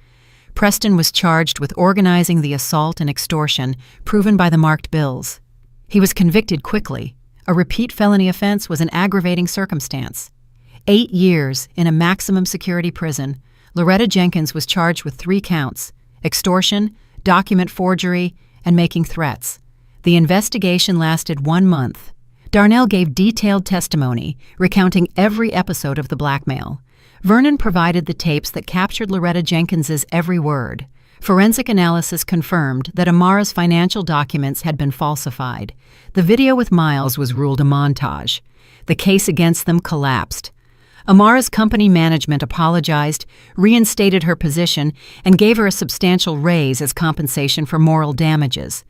Preston was charged with organizing the assault and extortion proven by the marked bills. He was convicted quickly. A repeat felony offense was an aggravating circumstance. 8 years in a maximum security prison, Loretta Jenkins was charged with 3 counts: extortion, document forgery, and making threats. The investigation lasted 1 month. Darnell gave detailed testimony, recounting every episode of the blackmail. Vernon provided the tapes that captured Loretta Jenkins's every word. Forensic analysis confirmed that Amara's financial documents had been falsified. The video with Miles was ruled a montage. The case against them collapsed. Amara's company management apologized, reinstated her position, and gave her a substantial raise as compensation for moral damages.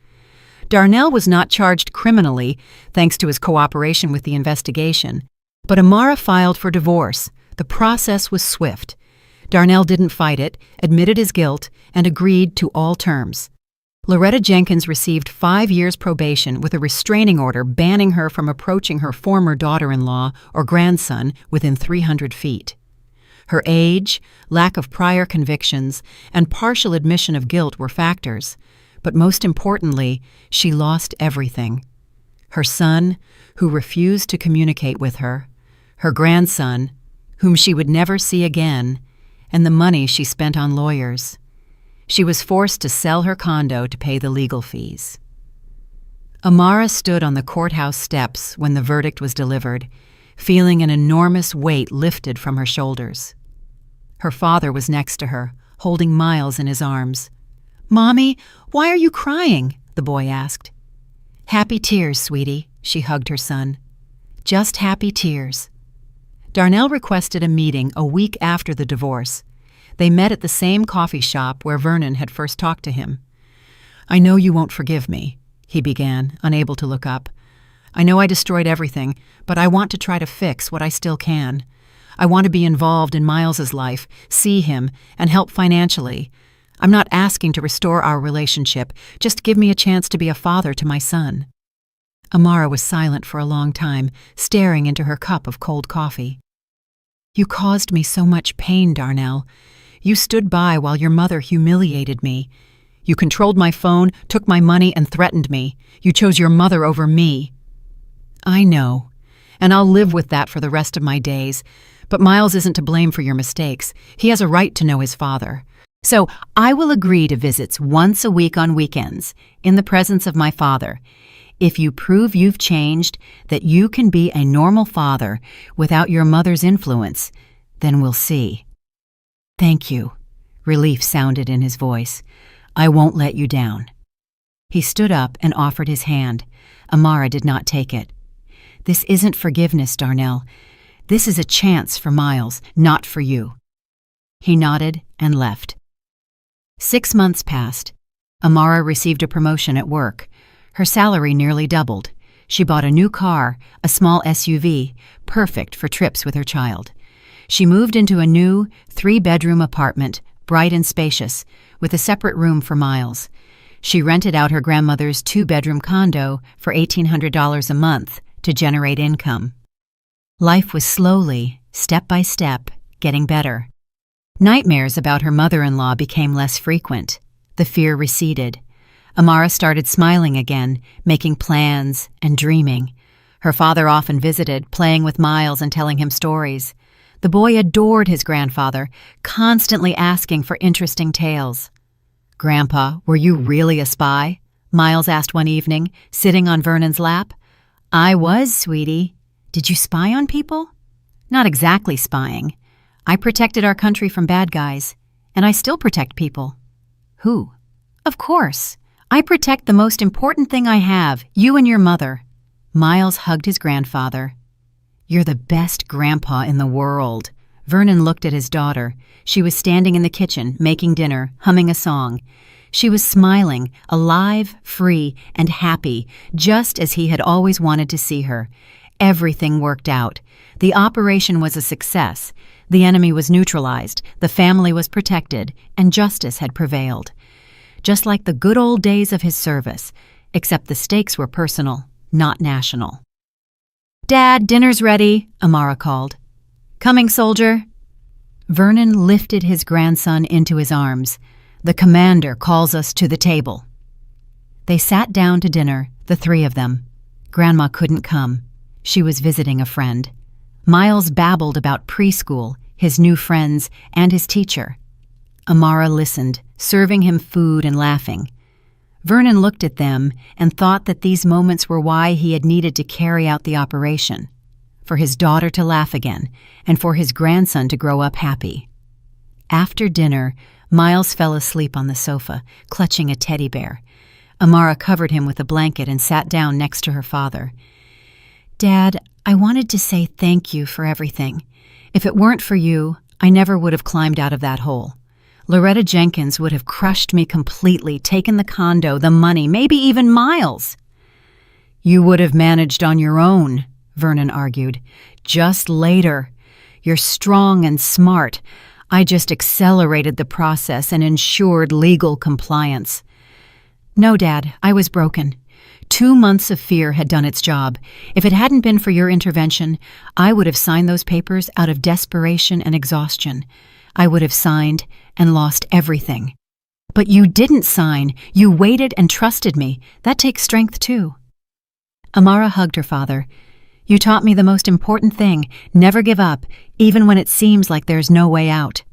Darnell was not charged criminally, thanks to his cooperation with the investigation. But Amara filed for divorce. The process was swift. Darnell didn't fight it, admitted his guilt, and agreed to all terms. Loretta Jenkins received 5 years probation with a restraining order banning her from approaching her former daughter-in-law or grandson within 300 feet. Her age, lack of prior convictions, and partial admission of guilt were factors. But most importantly, she lost everything. Her son, who refused to communicate with her, her grandson, whom she would never see again, and the money she spent on lawyers. She was forced to sell her condo to pay the legal fees. Amara stood on the courthouse steps when the verdict was delivered, feeling an enormous weight lifted from her shoulders. Her father was next to her, holding Miles in his arms. "Mommy, why are you crying?" the boy asked. "Happy tears, sweetie," she hugged her son. "Just happy tears." Darnell requested a meeting a week after the divorce. They met at the same coffee shop where Vernon had first talked to him. "I know you won't forgive me," he began, unable to look up. "I know I destroyed everything, but I want to try to fix what I still can. I want to be involved in Miles's life, see him, and help financially. I'm not asking to restore our relationship, just give me a chance to be a father to my son." Amara was silent for a long time, staring into her cup of cold coffee. "You caused me so much pain, Darnell. You stood by while your mother humiliated me. You controlled my phone, took my money, and threatened me. You chose your mother over me." "I know, and I'll live with that for the rest of my days. But Miles isn't to blame for your mistakes. He has a right to know his father. So I will agree to visits once a week on weekends, in the presence of my father. If you prove you've changed, that you can be a normal father without your mother's influence, then we'll see." "Thank you." Relief sounded in his voice. "I won't let you down." He stood up and offered his hand. Amara did not take it. "This isn't forgiveness, Darnell. This is a chance for Miles, not for you." He nodded and left. 6 months passed. Amara received a promotion at work. Her salary nearly doubled. She bought a new car, a small SUV, perfect for trips with her child. She moved into a new 3-bedroom apartment, bright and spacious, with a separate room for Miles. She rented out her grandmother's 2-bedroom condo for $1,800 a month to generate income. Life was slowly, step by step, getting better. Nightmares about her mother-in-law became less frequent. The fear receded. Amara started smiling again, making plans and dreaming. Her father often visited, playing with Miles and telling him stories. The boy adored his grandfather, constantly asking for interesting tales. "Grandpa, were you really a spy?" Miles asked one evening, sitting on Vernon's lap. "I was, sweetie. Did you spy on people?" "Not exactly spying. I protected our country from bad guys, and I still protect people." "Who?" "Of course. I protect the most important thing I have, you and your mother." Miles hugged his grandfather. "You're the best grandpa in the world." Vernon looked at his daughter. She was standing in the kitchen, making dinner, humming a song. She was smiling, alive, free, and happy, just as he had always wanted to see her. Everything worked out. The operation was a success. The enemy was neutralized, the family was protected, and justice had prevailed. Just like the good old days of his service, except the stakes were personal, not national. "Dad, dinner's ready," Amara called. "Coming, soldier." Vernon lifted his grandson into his arms. "The commander calls us to the table." They sat down to dinner, the three of them. Grandma couldn't come. She was visiting a friend. Miles babbled about preschool, his new friends, and his teacher. Amara listened, serving him food and laughing. Vernon looked at them and thought that these moments were why he had needed to carry out the operation, for his daughter to laugh again, and for his grandson to grow up happy. After dinner, Miles fell asleep on the sofa, clutching a teddy bear. Amara covered him with a blanket and sat down next to her father. "Dad, I wanted to say thank you for everything. If it weren't for you, I never would have climbed out of that hole. Loretta Jenkins would have crushed me completely, taken the condo, the money, maybe even Miles." "You would have managed on your own," Vernon argued. "Just later. You're strong and smart. I just accelerated the process and ensured legal compliance." "No, Dad, I was broken. 2 months of fear had done its job. If it hadn't been for your intervention, I would have signed those papers out of desperation and exhaustion. I would have signed and lost everything. But you didn't sign. You waited and trusted me. That takes strength, too." Amara hugged her father. "You taught me the most important thing. Never give up, even when it seems like there's no way out."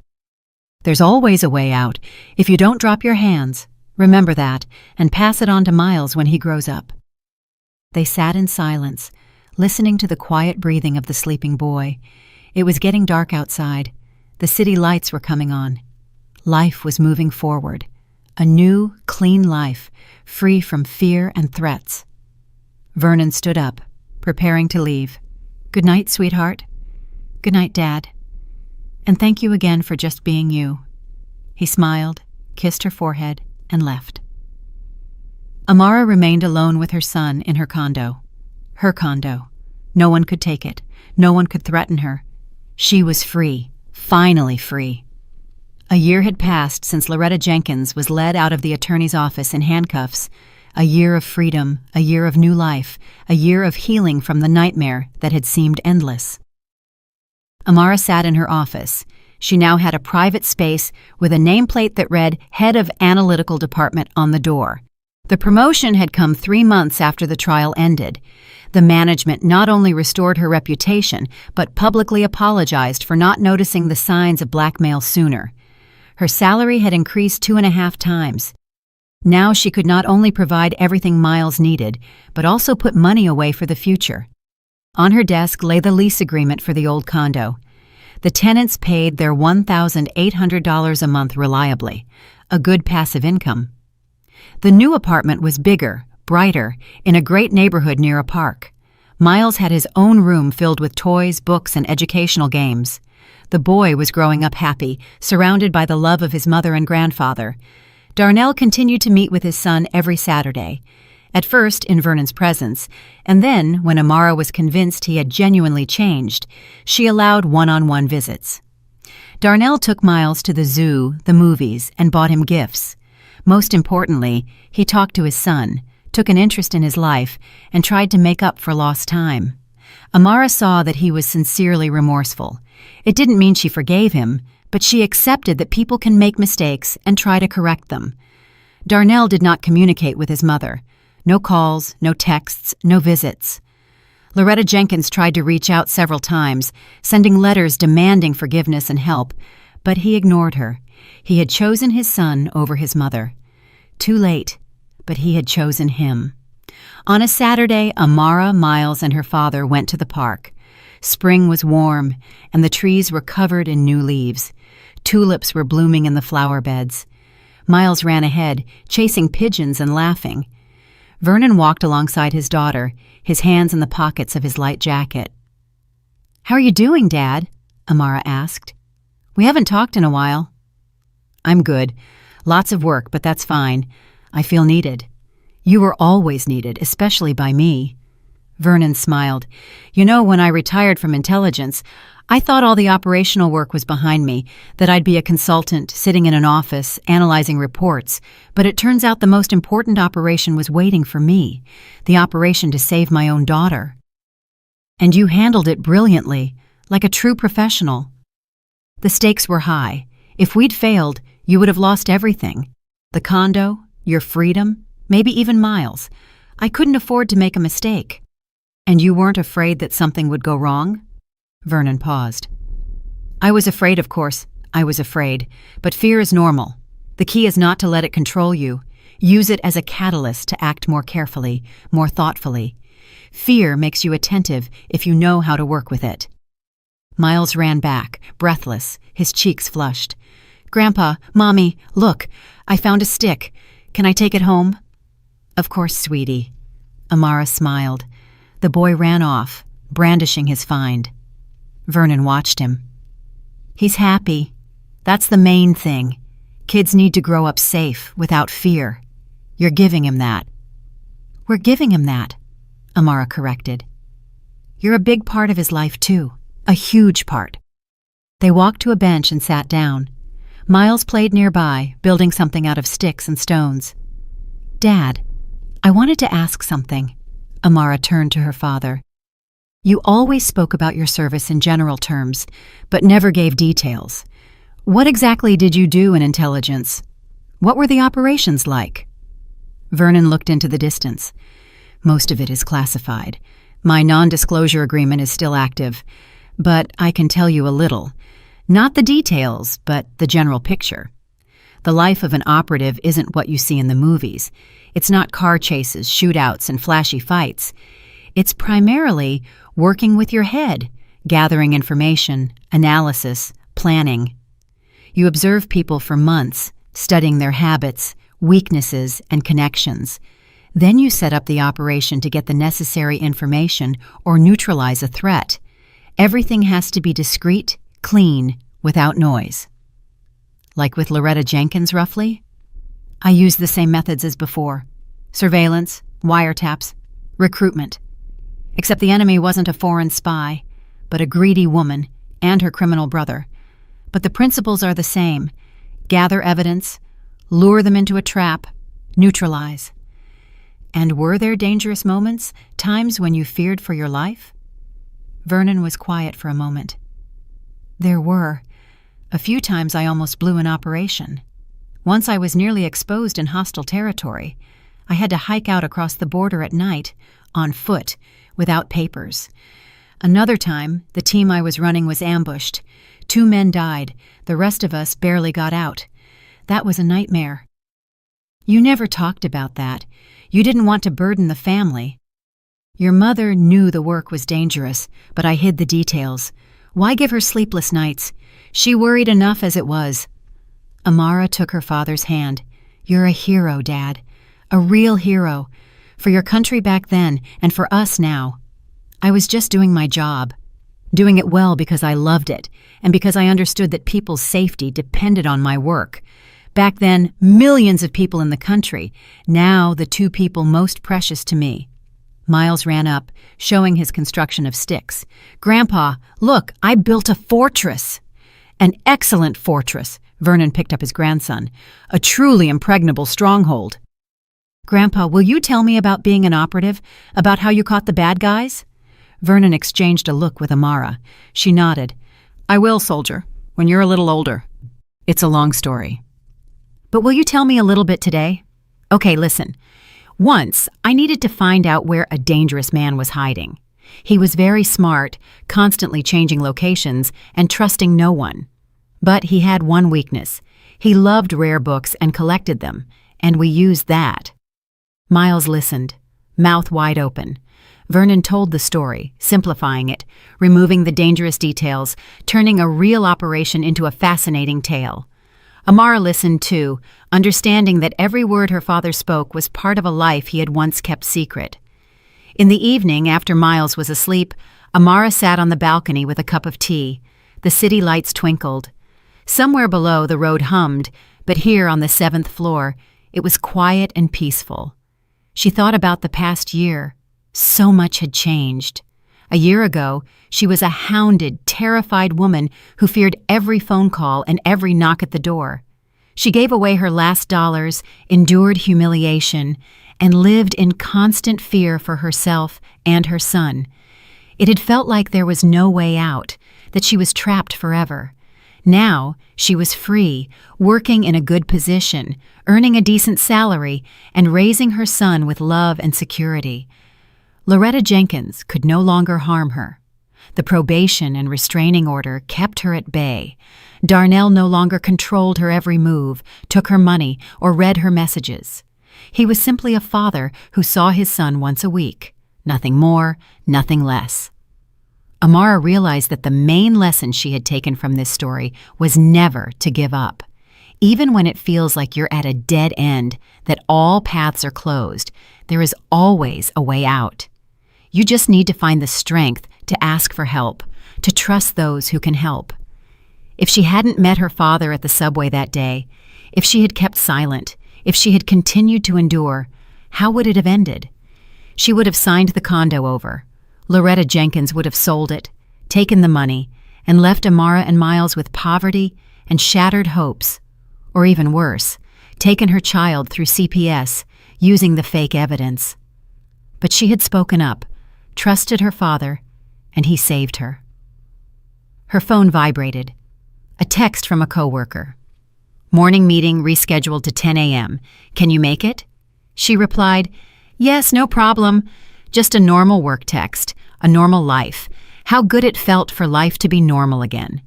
"There's always a way out, if you don't drop your hands. Remember that, and pass it on to Miles when he grows up." They sat in silence, listening to the quiet breathing of the sleeping boy. It was getting dark outside. The city lights were coming on. Life was moving forward. A new, clean life, free from fear and threats. Vernon stood up, preparing to leave. "Good night, sweetheart." "Good night, Dad. And thank you again for just being you." He smiled, kissed her forehead, and left. Amara remained alone with her son in her condo. Her condo. No one could take it. No one could threaten her. She was free, finally free. A year had passed since Loretta Jenkins was led out of the attorney's office in handcuffs. A year of freedom, a year of new life, a year of healing from the nightmare that had seemed endless. Amara sat in her office. She now had a private space with a nameplate that read Head of Analytical Department on the door. The promotion had come 3 months after the trial ended. The management not only restored her reputation, but publicly apologized for not noticing the signs of blackmail sooner. Her salary had increased 2.5 times. Now she could not only provide everything Miles needed, but also put money away for the future. On her desk lay the lease agreement for the old condo. The tenants paid their $1,800 a month reliably, a good passive income. The new apartment was bigger, brighter, in a great neighborhood near a park. Miles had his own room filled with toys, books, and educational games. The boy was growing up happy, surrounded by the love of his mother and grandfather. Darnell continued to meet with his son every Saturday, at first in Vernon's presence, and then, when Amara was convinced he had genuinely changed, she allowed one-on-one visits. Darnell took Miles to the zoo, the movies, and bought him gifts. Most importantly, he talked to his son, took an interest in his life, and tried to make up for lost time. Amara saw that he was sincerely remorseful. It didn't mean she forgave him, but she accepted that people can make mistakes and try to correct them. Darnell did not communicate with his mother. No calls, no texts, no visits. Loretta Jenkins tried to reach out several times, sending letters demanding forgiveness and help, but he ignored her. He had chosen his son over his mother. Too late, but he had chosen him. On a Saturday, Amara, Miles, and her father went to the park. Spring was warm, and the trees were covered in new leaves. Tulips were blooming in the flower beds. Miles ran ahead, chasing pigeons and laughing. Vernon walked alongside his daughter, his hands in the pockets of his light jacket. "How are you doing, Dad?" Amara asked. "We haven't talked in a while." "I'm good. Lots of work, but that's fine. I feel needed." "You were always needed, especially by me." Vernon smiled. "You know, when I retired from intelligence, I thought all the operational work was behind me, that I'd be a consultant, sitting in an office, analyzing reports, but it turns out the most important operation was waiting for me, the operation to save my own daughter." And you handled it brilliantly, like a true professional. The stakes were high. If we'd failed, you would have lost everything. The condo, your freedom, maybe even Miles. I couldn't afford to make a mistake. And you weren't afraid that something would go wrong? Vernon paused. I was afraid, of course. I was afraid. But fear is normal. The key is not to let it control you. Use it as a catalyst to act more carefully, more thoughtfully. Fear makes you attentive if you know how to work with it. Miles ran back, breathless, his cheeks flushed. Grandpa, Mommy, look, I found a stick. Can I take it home? Of course, sweetie. Amara smiled. The boy ran off, brandishing his find. Vernon watched him. He's happy. That's the main thing. Kids need to grow up safe, without fear. You're giving him that. We're giving him that, Amara corrected. You're a big part of his life, too. A huge part. They walked to a bench and sat down. Miles played nearby, building something out of sticks and stones. Dad, I wanted to ask something. Amara turned to her father. You always spoke about your service in general terms, but never gave details. What exactly did you do in intelligence? What were the operations like? Vernon looked into the distance. Most of it is classified. My non-disclosure agreement is still active, but I can tell you a little. Not the details, but the general picture. The life of an operative isn't what you see in the movies. It's not car chases, shootouts, and flashy fights. It's primarily working with your head, gathering information, analysis, planning. You observe people for months, studying their habits, weaknesses, and connections. Then you set up the operation to get the necessary information or neutralize a threat. Everything has to be discreet, clean, without noise. Like with Loretta Jenkins, roughly? I used the same methods as before. Surveillance, wiretaps, recruitment. Except the enemy wasn't a foreign spy, but a greedy woman and her criminal brother. But the principles are the same. Gather evidence, lure them into a trap, neutralize. And were there dangerous moments, times when you feared for your life? Vernon was quiet for a moment. There were. A few times I almost blew an operation. Once I was nearly exposed in hostile territory. I had to hike out across the border at night, on foot, without papers. Another time, the team I was running was ambushed. 2 men died. The rest of us barely got out. That was a nightmare. You never talked about that. You didn't want to burden the family. Your mother knew the work was dangerous, but I hid the details. Why give her sleepless nights? She worried enough as it was. Amara took her father's hand. You're a hero, Dad. A real hero. For your country back then, and for us now. I was just doing my job. Doing it well because I loved it, and because I understood that people's safety depended on my work. Back then, millions of people in the country. Now, the 2 people most precious to me. Miles ran up, showing his construction of sticks. Grandpa, look, I built a fortress. An excellent fortress. Vernon picked up his grandson. A truly impregnable stronghold. Grandpa, will you tell me about being an operative? About how you caught the bad guys? Vernon exchanged a look with Amara. She nodded. I will, soldier, when you're a little older. It's a long story. But will you tell me a little bit today? Okay, listen. Once, I needed to find out where a dangerous man was hiding. He was very smart, constantly changing locations, and trusting no one. But he had one weakness. He loved rare books and collected them, and we used that. Miles listened, mouth wide open. Vernon told the story, simplifying it, removing the dangerous details, turning a real operation into a fascinating tale. Amara listened too, understanding that every word her father spoke was part of a life he had once kept secret. In the evening, after Miles was asleep, Amara sat on the balcony with a cup of tea. The city lights twinkled. Somewhere below, the road hummed, but here on the 7th floor, it was quiet and peaceful. She thought about the past year. So much had changed. A year ago, she was a hounded, terrified woman who feared every phone call and every knock at the door. She gave away her last dollars, endured humiliation, and lived in constant fear for herself and her son. It had felt like there was no way out, that she was trapped forever. Now, she was free, working in a good position, earning a decent salary, and raising her son with love and security. Loretta Jenkins could no longer harm her. The probation and restraining order kept her at bay. Darnell no longer controlled her every move, took her money, or read her messages. He was simply a father who saw his son once a week. Nothing more, nothing less. Amara realized that the main lesson she had taken from this story was never to give up. Even when it feels like you're at a dead end, that all paths are closed, there is always a way out. You just need to find the strength to ask for help, to trust those who can help. If she hadn't met her father at the subway that day, if she had kept silent, if she had continued to endure, how would it have ended? She would have signed the condo over. Loretta Jenkins would have sold it, taken the money, and left Amara and Miles with poverty and shattered hopes. Or even worse, taken her child through CPS, using the fake evidence. But she had spoken up, trusted her father, and he saved her. Her phone vibrated. A text from a coworker. "Morning meeting rescheduled to 10 a.m. Can you make it?" She replied, "Yes, no problem. Just a normal work text, a normal life. How good it felt for life to be normal again."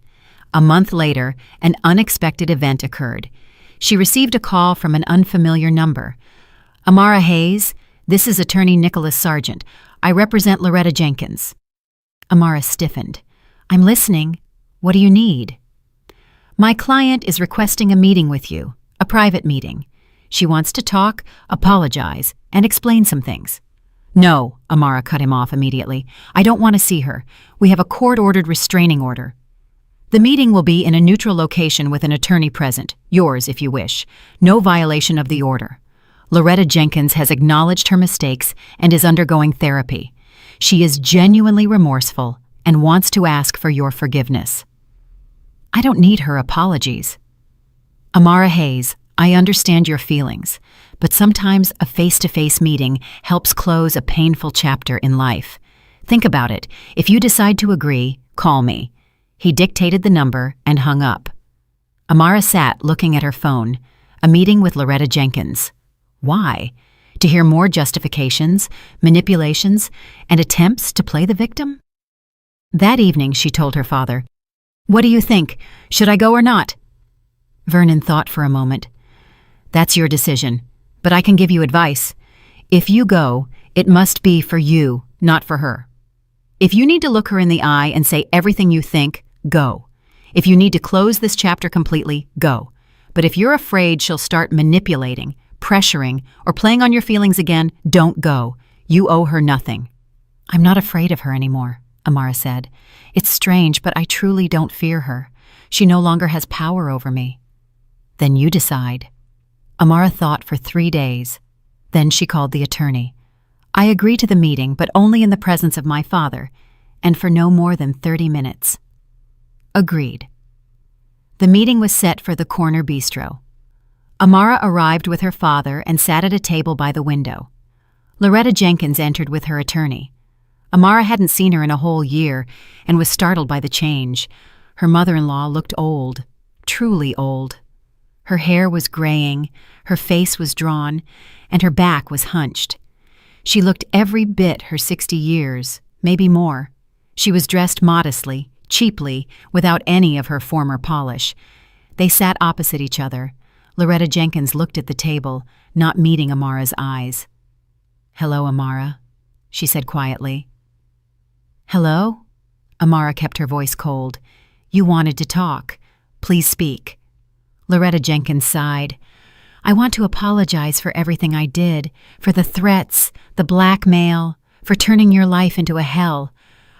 A month later, an unexpected event occurred. She received a call from an unfamiliar number. "Amara Hayes, this is attorney Nicholas Sargent. I represent Loretta Jenkins." Amara stiffened. "I'm listening. What do you need?" "My client is requesting a meeting with you, a private meeting. She wants to talk, apologize, and explain some things." "No," Amara cut him off immediately. "I don't want to see her. We have a court-ordered restraining order." "The meeting will be in a neutral location with an attorney present, yours if you wish. No violation of the order. Loretta Jenkins has acknowledged her mistakes and is undergoing therapy. She is genuinely remorseful and wants to ask for your forgiveness." "I don't need her apologies." "Amara Hayes, I understand your feelings, but sometimes a face-to-face meeting helps close a painful chapter in life. Think about it. If you decide to agree, call me." He dictated the number and hung up. Amara sat looking at her phone. A meeting with Loretta Jenkins. Why? To hear more justifications, manipulations, and attempts to play the victim? That evening she told her father, "What do you think? Should I go or not?" Vernon thought for a moment. "That's your decision, but I can give you advice. If you go, it must be for you, not for her. If you need to look her in the eye and say everything you think, go. If you need to close this chapter completely, go. But if you're afraid she'll start manipulating, pressuring, or playing on your feelings again, don't go. You owe her nothing." "I'm not afraid of her anymore," Amara said. "It's strange, but I truly don't fear her. She no longer has power over me." "Then you decide." Amara thought for 3 days. Then she called the attorney. "I agree to the meeting, but only in the presence of my father, and for no more than 30 minutes." Agreed. The meeting was set for the corner bistro. Amara arrived with her father and sat at a table by the window. Loretta Jenkins entered with her attorney. Amara hadn't seen her in a whole year and was startled by the change. Her mother-in-law looked old, truly old. Her hair was graying, her face was drawn, and her back was hunched. She looked every bit her 60 years, maybe more. She was dressed modestly, cheaply, without any of her former polish. They sat opposite each other. Loretta Jenkins looked at the table, not meeting Amara's eyes. "Hello, Amara," she said quietly. "Hello?" Amara kept her voice cold. "You wanted to talk. Please speak." Loretta Jenkins sighed. "I want to apologize for everything I did, for the threats, the blackmail, for turning your life into a hell.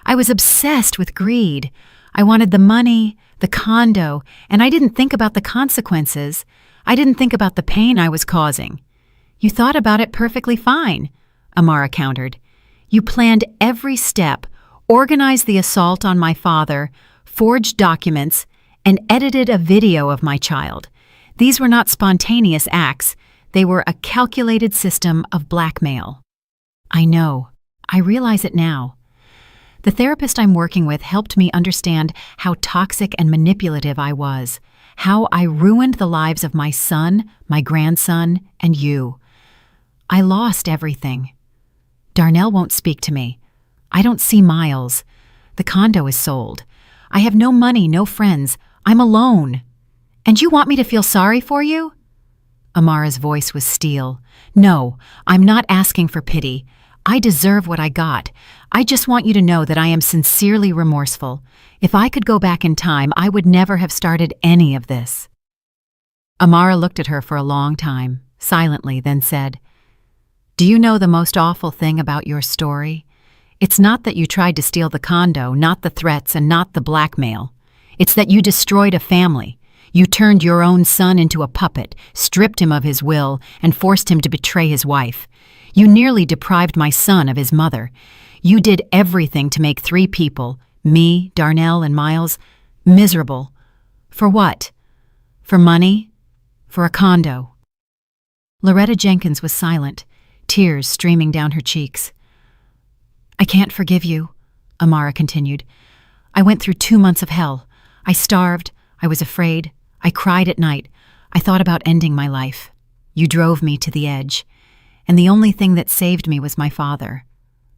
I was obsessed with greed. I wanted the money, the condo, and I didn't think about the consequences. I didn't think about the pain I was causing." "You thought about it perfectly fine," Amara countered. "You planned every step, organized the assault on my father, forged documents, and edited a video of my child. These were not spontaneous acts. They were a calculated system of blackmail." "I know. I realize it now. The therapist I'm working with helped me understand how toxic and manipulative I was, how I ruined the lives of my son, my grandson, and you. I lost everything. Darnell won't speak to me. I don't see Miles. The condo is sold. I have no money, no friends. I'm alone. And you want me to feel sorry for you? Amara's voice was steel. No, I'm not asking for pity. I deserve what I got. I just want you to know that I am sincerely remorseful. If I could go back in time, I would never have started any of this. Amara looked at her for a long time, silently, then said, "Do you know the most awful thing about your story? It's not that you tried to steal the condo, not the threats, and not the blackmail. It's that you destroyed a family. You turned your own son into a puppet, stripped him of his will, and forced him to betray his wife. You nearly deprived my son of his mother. You did everything to make 3 people, me, Darnell, and Miles, miserable. For what? For money? For a condo?" Loretta Jenkins was silent, tears streaming down her cheeks. "I can't forgive you," Amara continued. "I went through 2 months of hell. I starved. I was afraid. I cried at night. I thought about ending my life. You drove me to the edge. And the only thing that saved me was my father,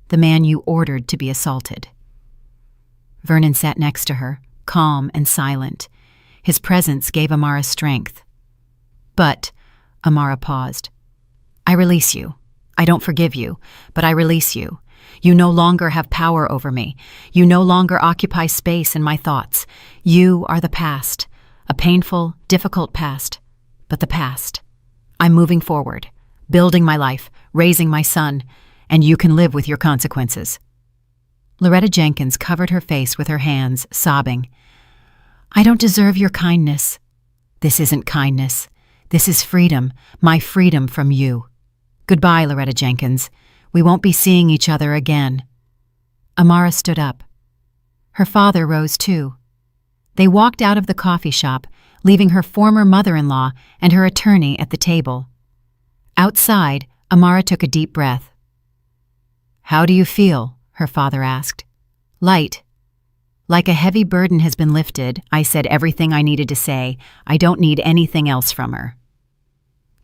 the man you ordered to be assaulted." Vernon sat next to her, calm and silent. His presence gave Amara strength. "But," Amara paused, "I release you. I don't forgive you, but I release you. You no longer have power over me. You no longer occupy space in my thoughts. You are the past, a painful, difficult past, but the past. I'm moving forward, building my life, raising my son, and you can live with your consequences." Loretta Jenkins covered her face with her hands, sobbing. "I don't deserve your kindness." "This isn't kindness. This is freedom, my freedom from you. Goodbye, Loretta Jenkins. We won't be seeing each other again." Amara stood up. Her father rose too. They walked out of the coffee shop, leaving her former mother-in-law and her attorney at the table. Outside, Amara took a deep breath. "How do you feel?" her father asked. "Light. Like a heavy burden has been lifted. I said everything I needed to say. I don't need anything else from her."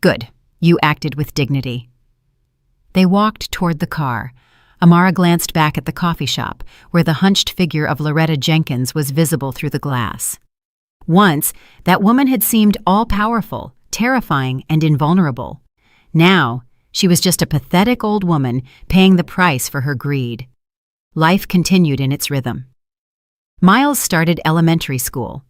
"Good. You acted with dignity." They walked toward the car. Amara glanced back at the coffee shop, where the hunched figure of Loretta Jenkins was visible through the glass. Once, that woman had seemed all-powerful, terrifying, and invulnerable. Now, she was just a pathetic old woman paying the price for her greed. Life continued in its rhythm. Miles started elementary school.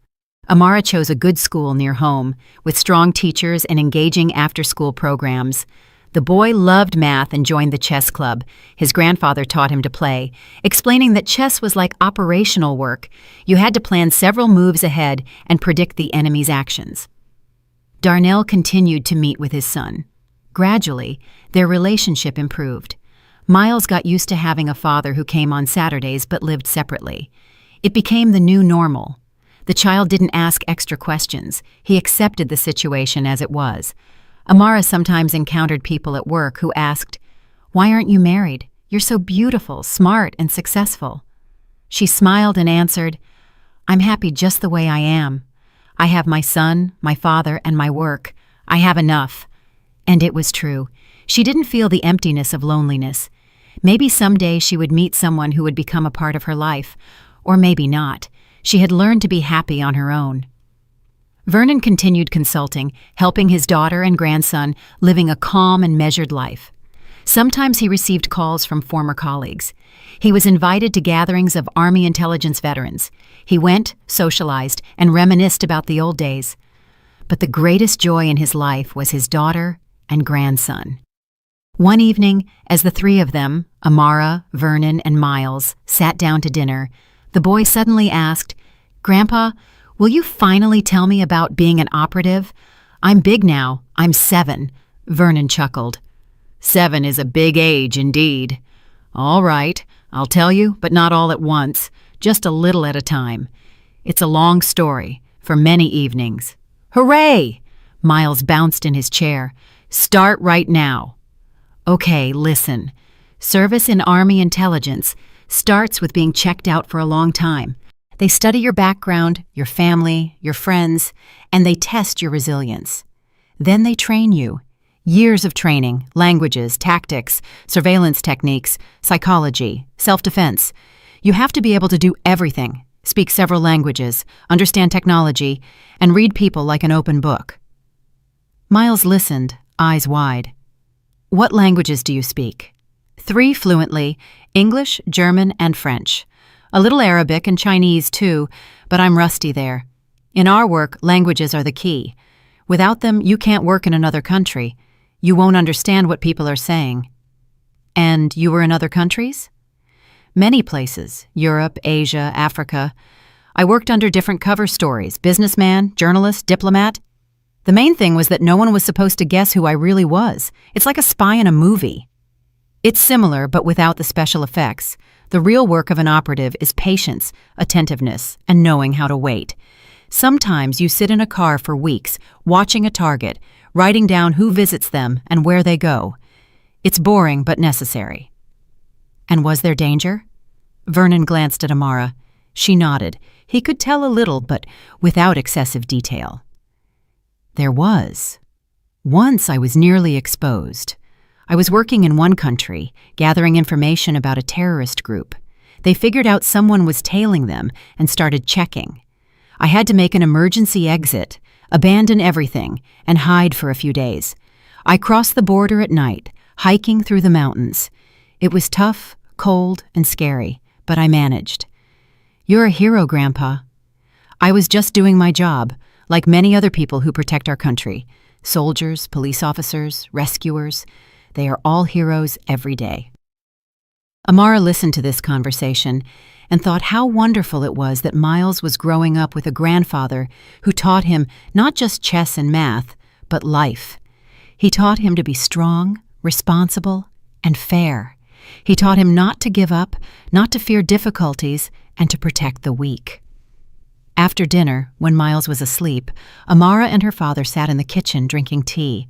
Amara chose a good school near home, with strong teachers and engaging after-school programs. The boy loved math and joined the chess club. His grandfather taught him to play, explaining that chess was like operational work. You had to plan several moves ahead and predict the enemy's actions. Darnell continued to meet with his son. Gradually, their relationship improved. Miles got used to having a father who came on Saturdays but lived separately. It became the new normal. The child didn't ask extra questions. He accepted the situation as it was. Amara sometimes encountered people at work who asked, "Why aren't you married? You're so beautiful, smart, and successful." She smiled and answered, "I'm happy just the way I am. I have my son, my father, and my work. I have enough." And it was true. She didn't feel the emptiness of loneliness. Maybe someday she would meet someone who would become a part of her life, or maybe not. She had learned to be happy on her own. Vernon continued consulting, helping his daughter and grandson living a calm and measured life. Sometimes he received calls from former colleagues. He was invited to gatherings of Army intelligence veterans. He went, socialized, and reminisced about the old days. But the greatest joy in his life was his daughter and grandson. One evening, as the 3 of them, Amara, Vernon, and Miles, sat down to dinner, the boy suddenly asked, "Grandpa, will you finally tell me about being an operative? I'm big now. I'm 7. Vernon chuckled. 7 is a big age indeed. All right, I'll tell you, but not all at once, just a little at a time. It's a long story, for many evenings. Hooray! Miles bounced in his chair. Start right now. Okay, listen. Service in Army intelligence. starts with being checked out for a long time. They study your background, your family, your friends, and they test your resilience. Then they train you. Years of training, languages, tactics, surveillance techniques, psychology, self-defense. You have to be able to do everything, speak several languages, understand technology, and read people like an open book. Miles listened, eyes wide. What languages do you speak? 3 fluently, English, German, and French. A little Arabic and Chinese too, but I'm rusty there. In our work, languages are the key. Without them, you can't work in another country. You won't understand what people are saying. And you were in other countries? Many places, Europe, Asia, Africa. I worked under different cover stories, businessman, journalist, diplomat. The main thing was that no one was supposed to guess who I really was. It's like a spy in a movie. It's similar, but without the special effects. The real work of an operative is patience, attentiveness, and knowing how to wait. Sometimes you sit in a car for weeks, watching a target, writing down who visits them and where they go. It's boring but necessary. And was there danger? Vernon glanced at Amara. She nodded. He could tell a little, but without excessive detail. There was. Once I was nearly exposed. I was working in one country, gathering information about a terrorist group. They figured out someone was tailing them and started checking. I had to make an emergency exit, abandon everything, and hide for a few days. I crossed the border at night, hiking through the mountains. It was tough, cold, and scary, but I managed. You're a hero, Grandpa. I was just doing my job, like many other people who protect our country. Soldiers, police officers, rescuers. They are all heroes every day. Amara listened to this conversation and thought how wonderful it was that Miles was growing up with a grandfather who taught him not just chess and math, but life. He taught him to be strong, responsible, and fair. He taught him not to give up, not to fear difficulties, and to protect the weak. After dinner, when Miles was asleep, Amara and her father sat in the kitchen drinking tea.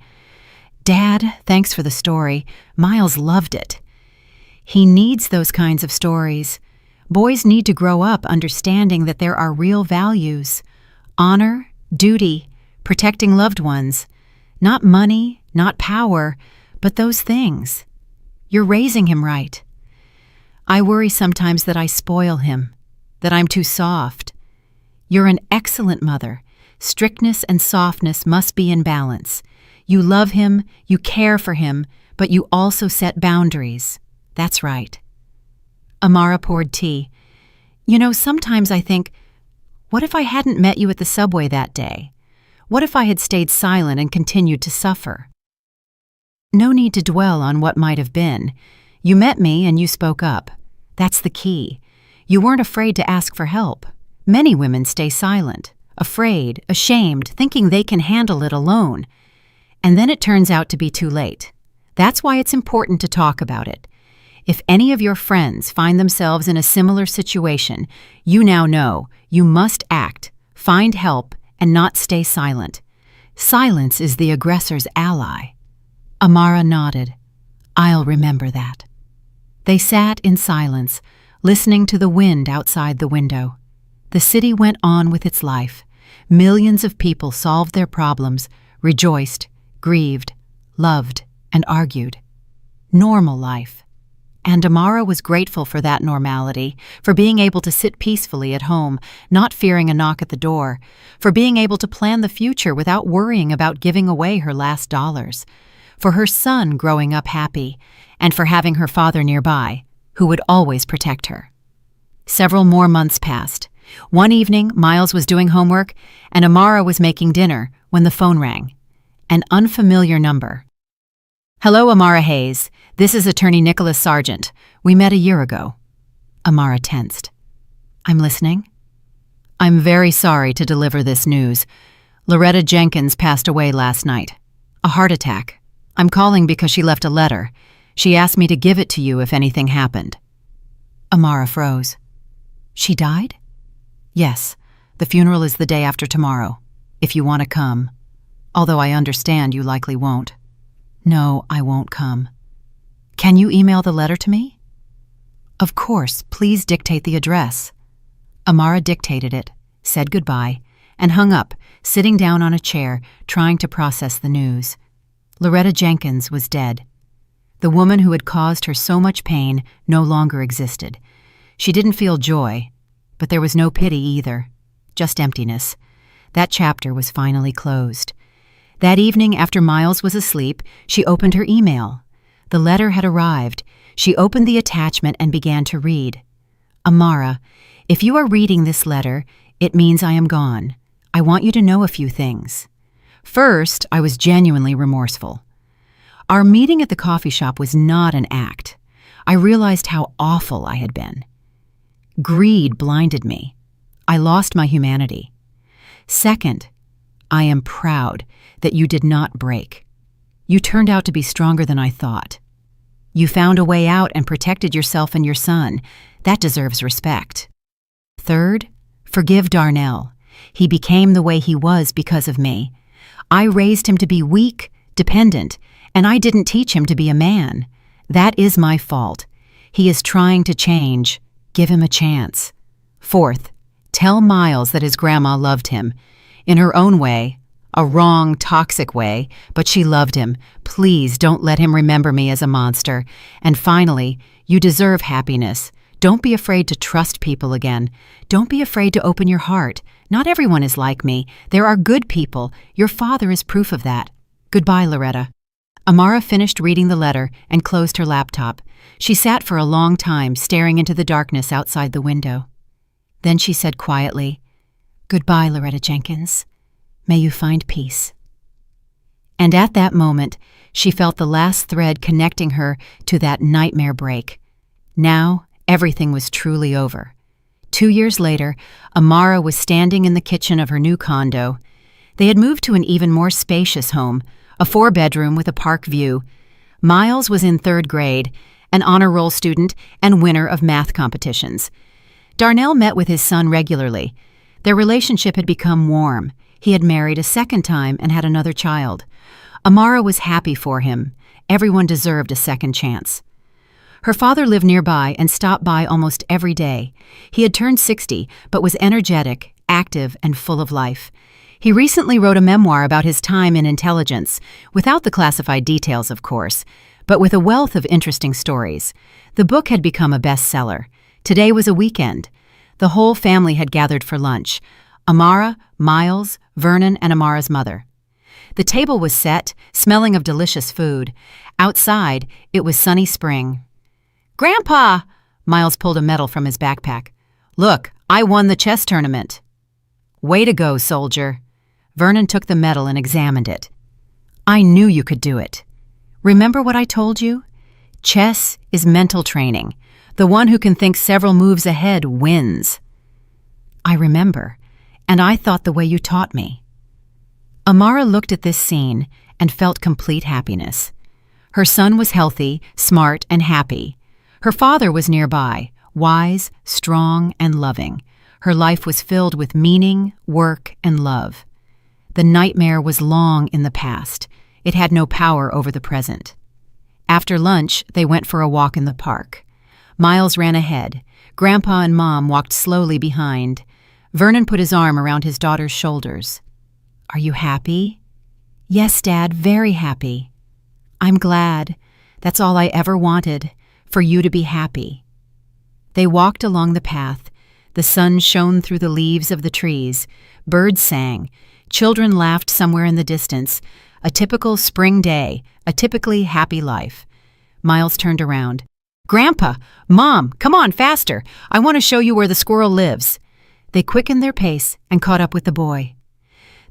Dad, thanks for the story. Miles loved it. He needs those kinds of stories. Boys need to grow up understanding that there are real values. Honor, duty, protecting loved ones. Not money, not power, but those things. You're raising him right. I worry sometimes that I spoil him, that I'm too soft. You're an excellent mother. Strictness and softness must be in balance. You love him, you care for him, but you also set boundaries. That's right. Amara poured tea. You know, sometimes I think, what if I hadn't met you at the subway that day? What if I had stayed silent and continued to suffer? No need to dwell on what might have been. You met me and you spoke up. That's the key. You weren't afraid to ask for help. Many women stay silent, afraid, ashamed, thinking they can handle it alone. And then it turns out to be too late. That's why it's important to talk about it. If any of your friends find themselves in a similar situation, you now know you must act, find help, and not stay silent. Silence is the aggressor's ally. Amara nodded. I'll remember that. They sat in silence, listening to the wind outside the window. The city went on with its life. Millions of people solved their problems, rejoiced, grieved, loved, and argued. Normal life. And Amara was grateful for that normality, for being able to sit peacefully at home, not fearing a knock at the door, for being able to plan the future without worrying about giving away her last dollars, for her son growing up happy, and for having her father nearby, who would always protect her. Several more months passed. One evening, Miles was doing homework, and Amara was making dinner when the phone rang. An unfamiliar number. Hello, Amara Hayes. This is Attorney Nicholas Sargent. We met a year ago. Amara tensed. I'm listening. I'm very sorry to deliver this news. Loretta Jenkins passed away last night. A heart attack. I'm calling because she left a letter. She asked me to give it to you if anything happened. Amara froze. She died? Yes. The funeral is the day after tomorrow, if you want to come. Although I understand you likely won't. No, I won't come. Can you email the letter to me? Of course, please dictate the address. Amara dictated it, said goodbye, and hung up, sitting down on a chair, trying to process the news. Loretta Jenkins was dead. The woman who had caused her so much pain no longer existed. She didn't feel joy, but there was no pity either, just emptiness. That chapter was finally closed. That evening, after Miles was asleep, she opened her email. The letter had arrived. She opened the attachment and began to read. Amara, if you are reading this letter, it means I am gone. I want you to know a few things. First, I was genuinely remorseful. Our meeting at the coffee shop was not an act. I realized how awful I had been. Greed blinded me. I lost my humanity. Second, I am proud that you did not break. You turned out to be stronger than I thought. You found a way out and protected yourself and your son. That deserves respect. Third, forgive Darnell. He became the way he was because of me. I raised him to be weak, dependent, and I didn't teach him to be a man. That is my fault. He is trying to change. Give him a chance. Fourth, tell Miles that his grandma loved him. In her own way, a wrong, toxic way, but she loved him. Please don't let him remember me as a monster. And finally, you deserve happiness. Don't be afraid to trust people again. Don't be afraid to open your heart. Not everyone is like me. There are good people. Your father is proof of that. Goodbye, Loretta. Amara finished reading the letter and closed her laptop. She sat for a long time, staring into the darkness outside the window. Then she said quietly, Goodbye, Loretta Jenkins. May you find peace. And at that moment, she felt the last thread connecting her to that nightmare break. Now, everything was truly over. 2 years later, Amara was standing in the kitchen of her new condo. They had moved to an even more spacious home, a 4-bedroom with a park view. Miles was in 3rd grade, an honor roll student and winner of math competitions. Darnell met with his son regularly. Their relationship had become warm. He had married a 2nd time and had another child. Amara was happy for him. Everyone deserved a second chance. Her father lived nearby and stopped by almost every day. He had turned 60, but was energetic, active, and full of life. He recently wrote a memoir about his time in intelligence, without the classified details, of course, but with a wealth of interesting stories. The book had become a bestseller. Today was a weekend. The whole family had gathered for lunch. Amara, Miles, Vernon, and Amara's mother. The table was set, smelling of delicious food. Outside, it was sunny spring. Grandpa! Miles pulled a medal from his backpack. Look, I won the chess tournament. Way to go, soldier. Vernon took the medal and examined it. I knew you could do it. Remember what I told you? Chess is mental training. The one who can think several moves ahead wins. I remember, and I thought the way you taught me. Amara looked at this scene and felt complete happiness. Her son was healthy, smart, and happy. Her father was nearby, wise, strong, and loving. Her life was filled with meaning, work, and love. The nightmare was long in the past. It had no power over the present. After lunch, they went for a walk in the park. Miles ran ahead. Grandpa and Mom walked slowly behind. Vernon put his arm around his daughter's shoulders. Are you happy? Yes, Dad, very happy. I'm glad. That's all I ever wanted, for you to be happy. They walked along the path. The sun shone through the leaves of the trees. Birds sang. Children laughed somewhere in the distance. A typical spring day, a typically happy life. Miles turned around. Grandpa! Mom! Come on, faster! I want to show you where the squirrel lives. They quickened their pace and caught up with the boy.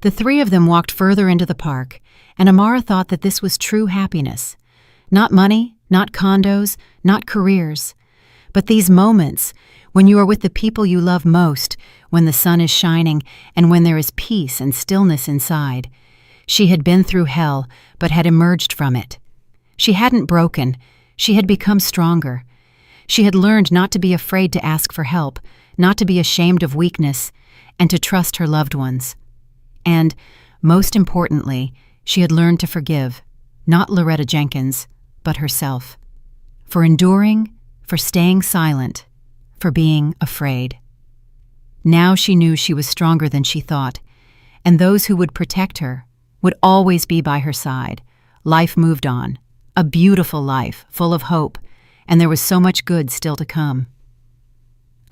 The 3 of them walked further into the park, and Amara thought that this was true happiness. Not money, not condos, not careers, but these moments when you are with the people you love most, when the sun is shining, and when there is peace and stillness inside. She had been through hell, but had emerged from it. She hadn't broken. She had become stronger. She had learned not to be afraid to ask for help, not to be ashamed of weakness, and to trust her loved ones. And, most importantly, she had learned to forgive, not Loretta Jenkins, but herself. For enduring, for staying silent, for being afraid. Now she knew she was stronger than she thought, and those who would protect her would always be by her side. Life moved on, a beautiful life, full of hope, and there was so much good still to come.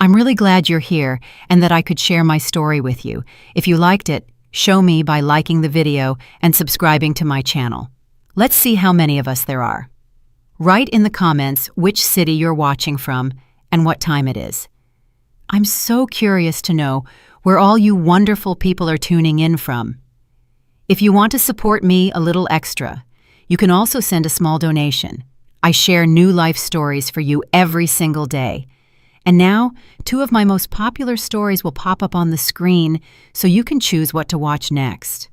I'm really glad you're here and that I could share my story with you. If you liked it, show me by liking the video and subscribing to my channel. Let's see how many of us there are. Write in the comments which city you're watching from and what time it is. I'm so curious to know where all you wonderful people are tuning in from. If you want to support me a little extra, you can also send a small donation. I share new life stories for you every single day. And now, 2 of my most popular stories will pop up on the screen so you can choose what to watch next.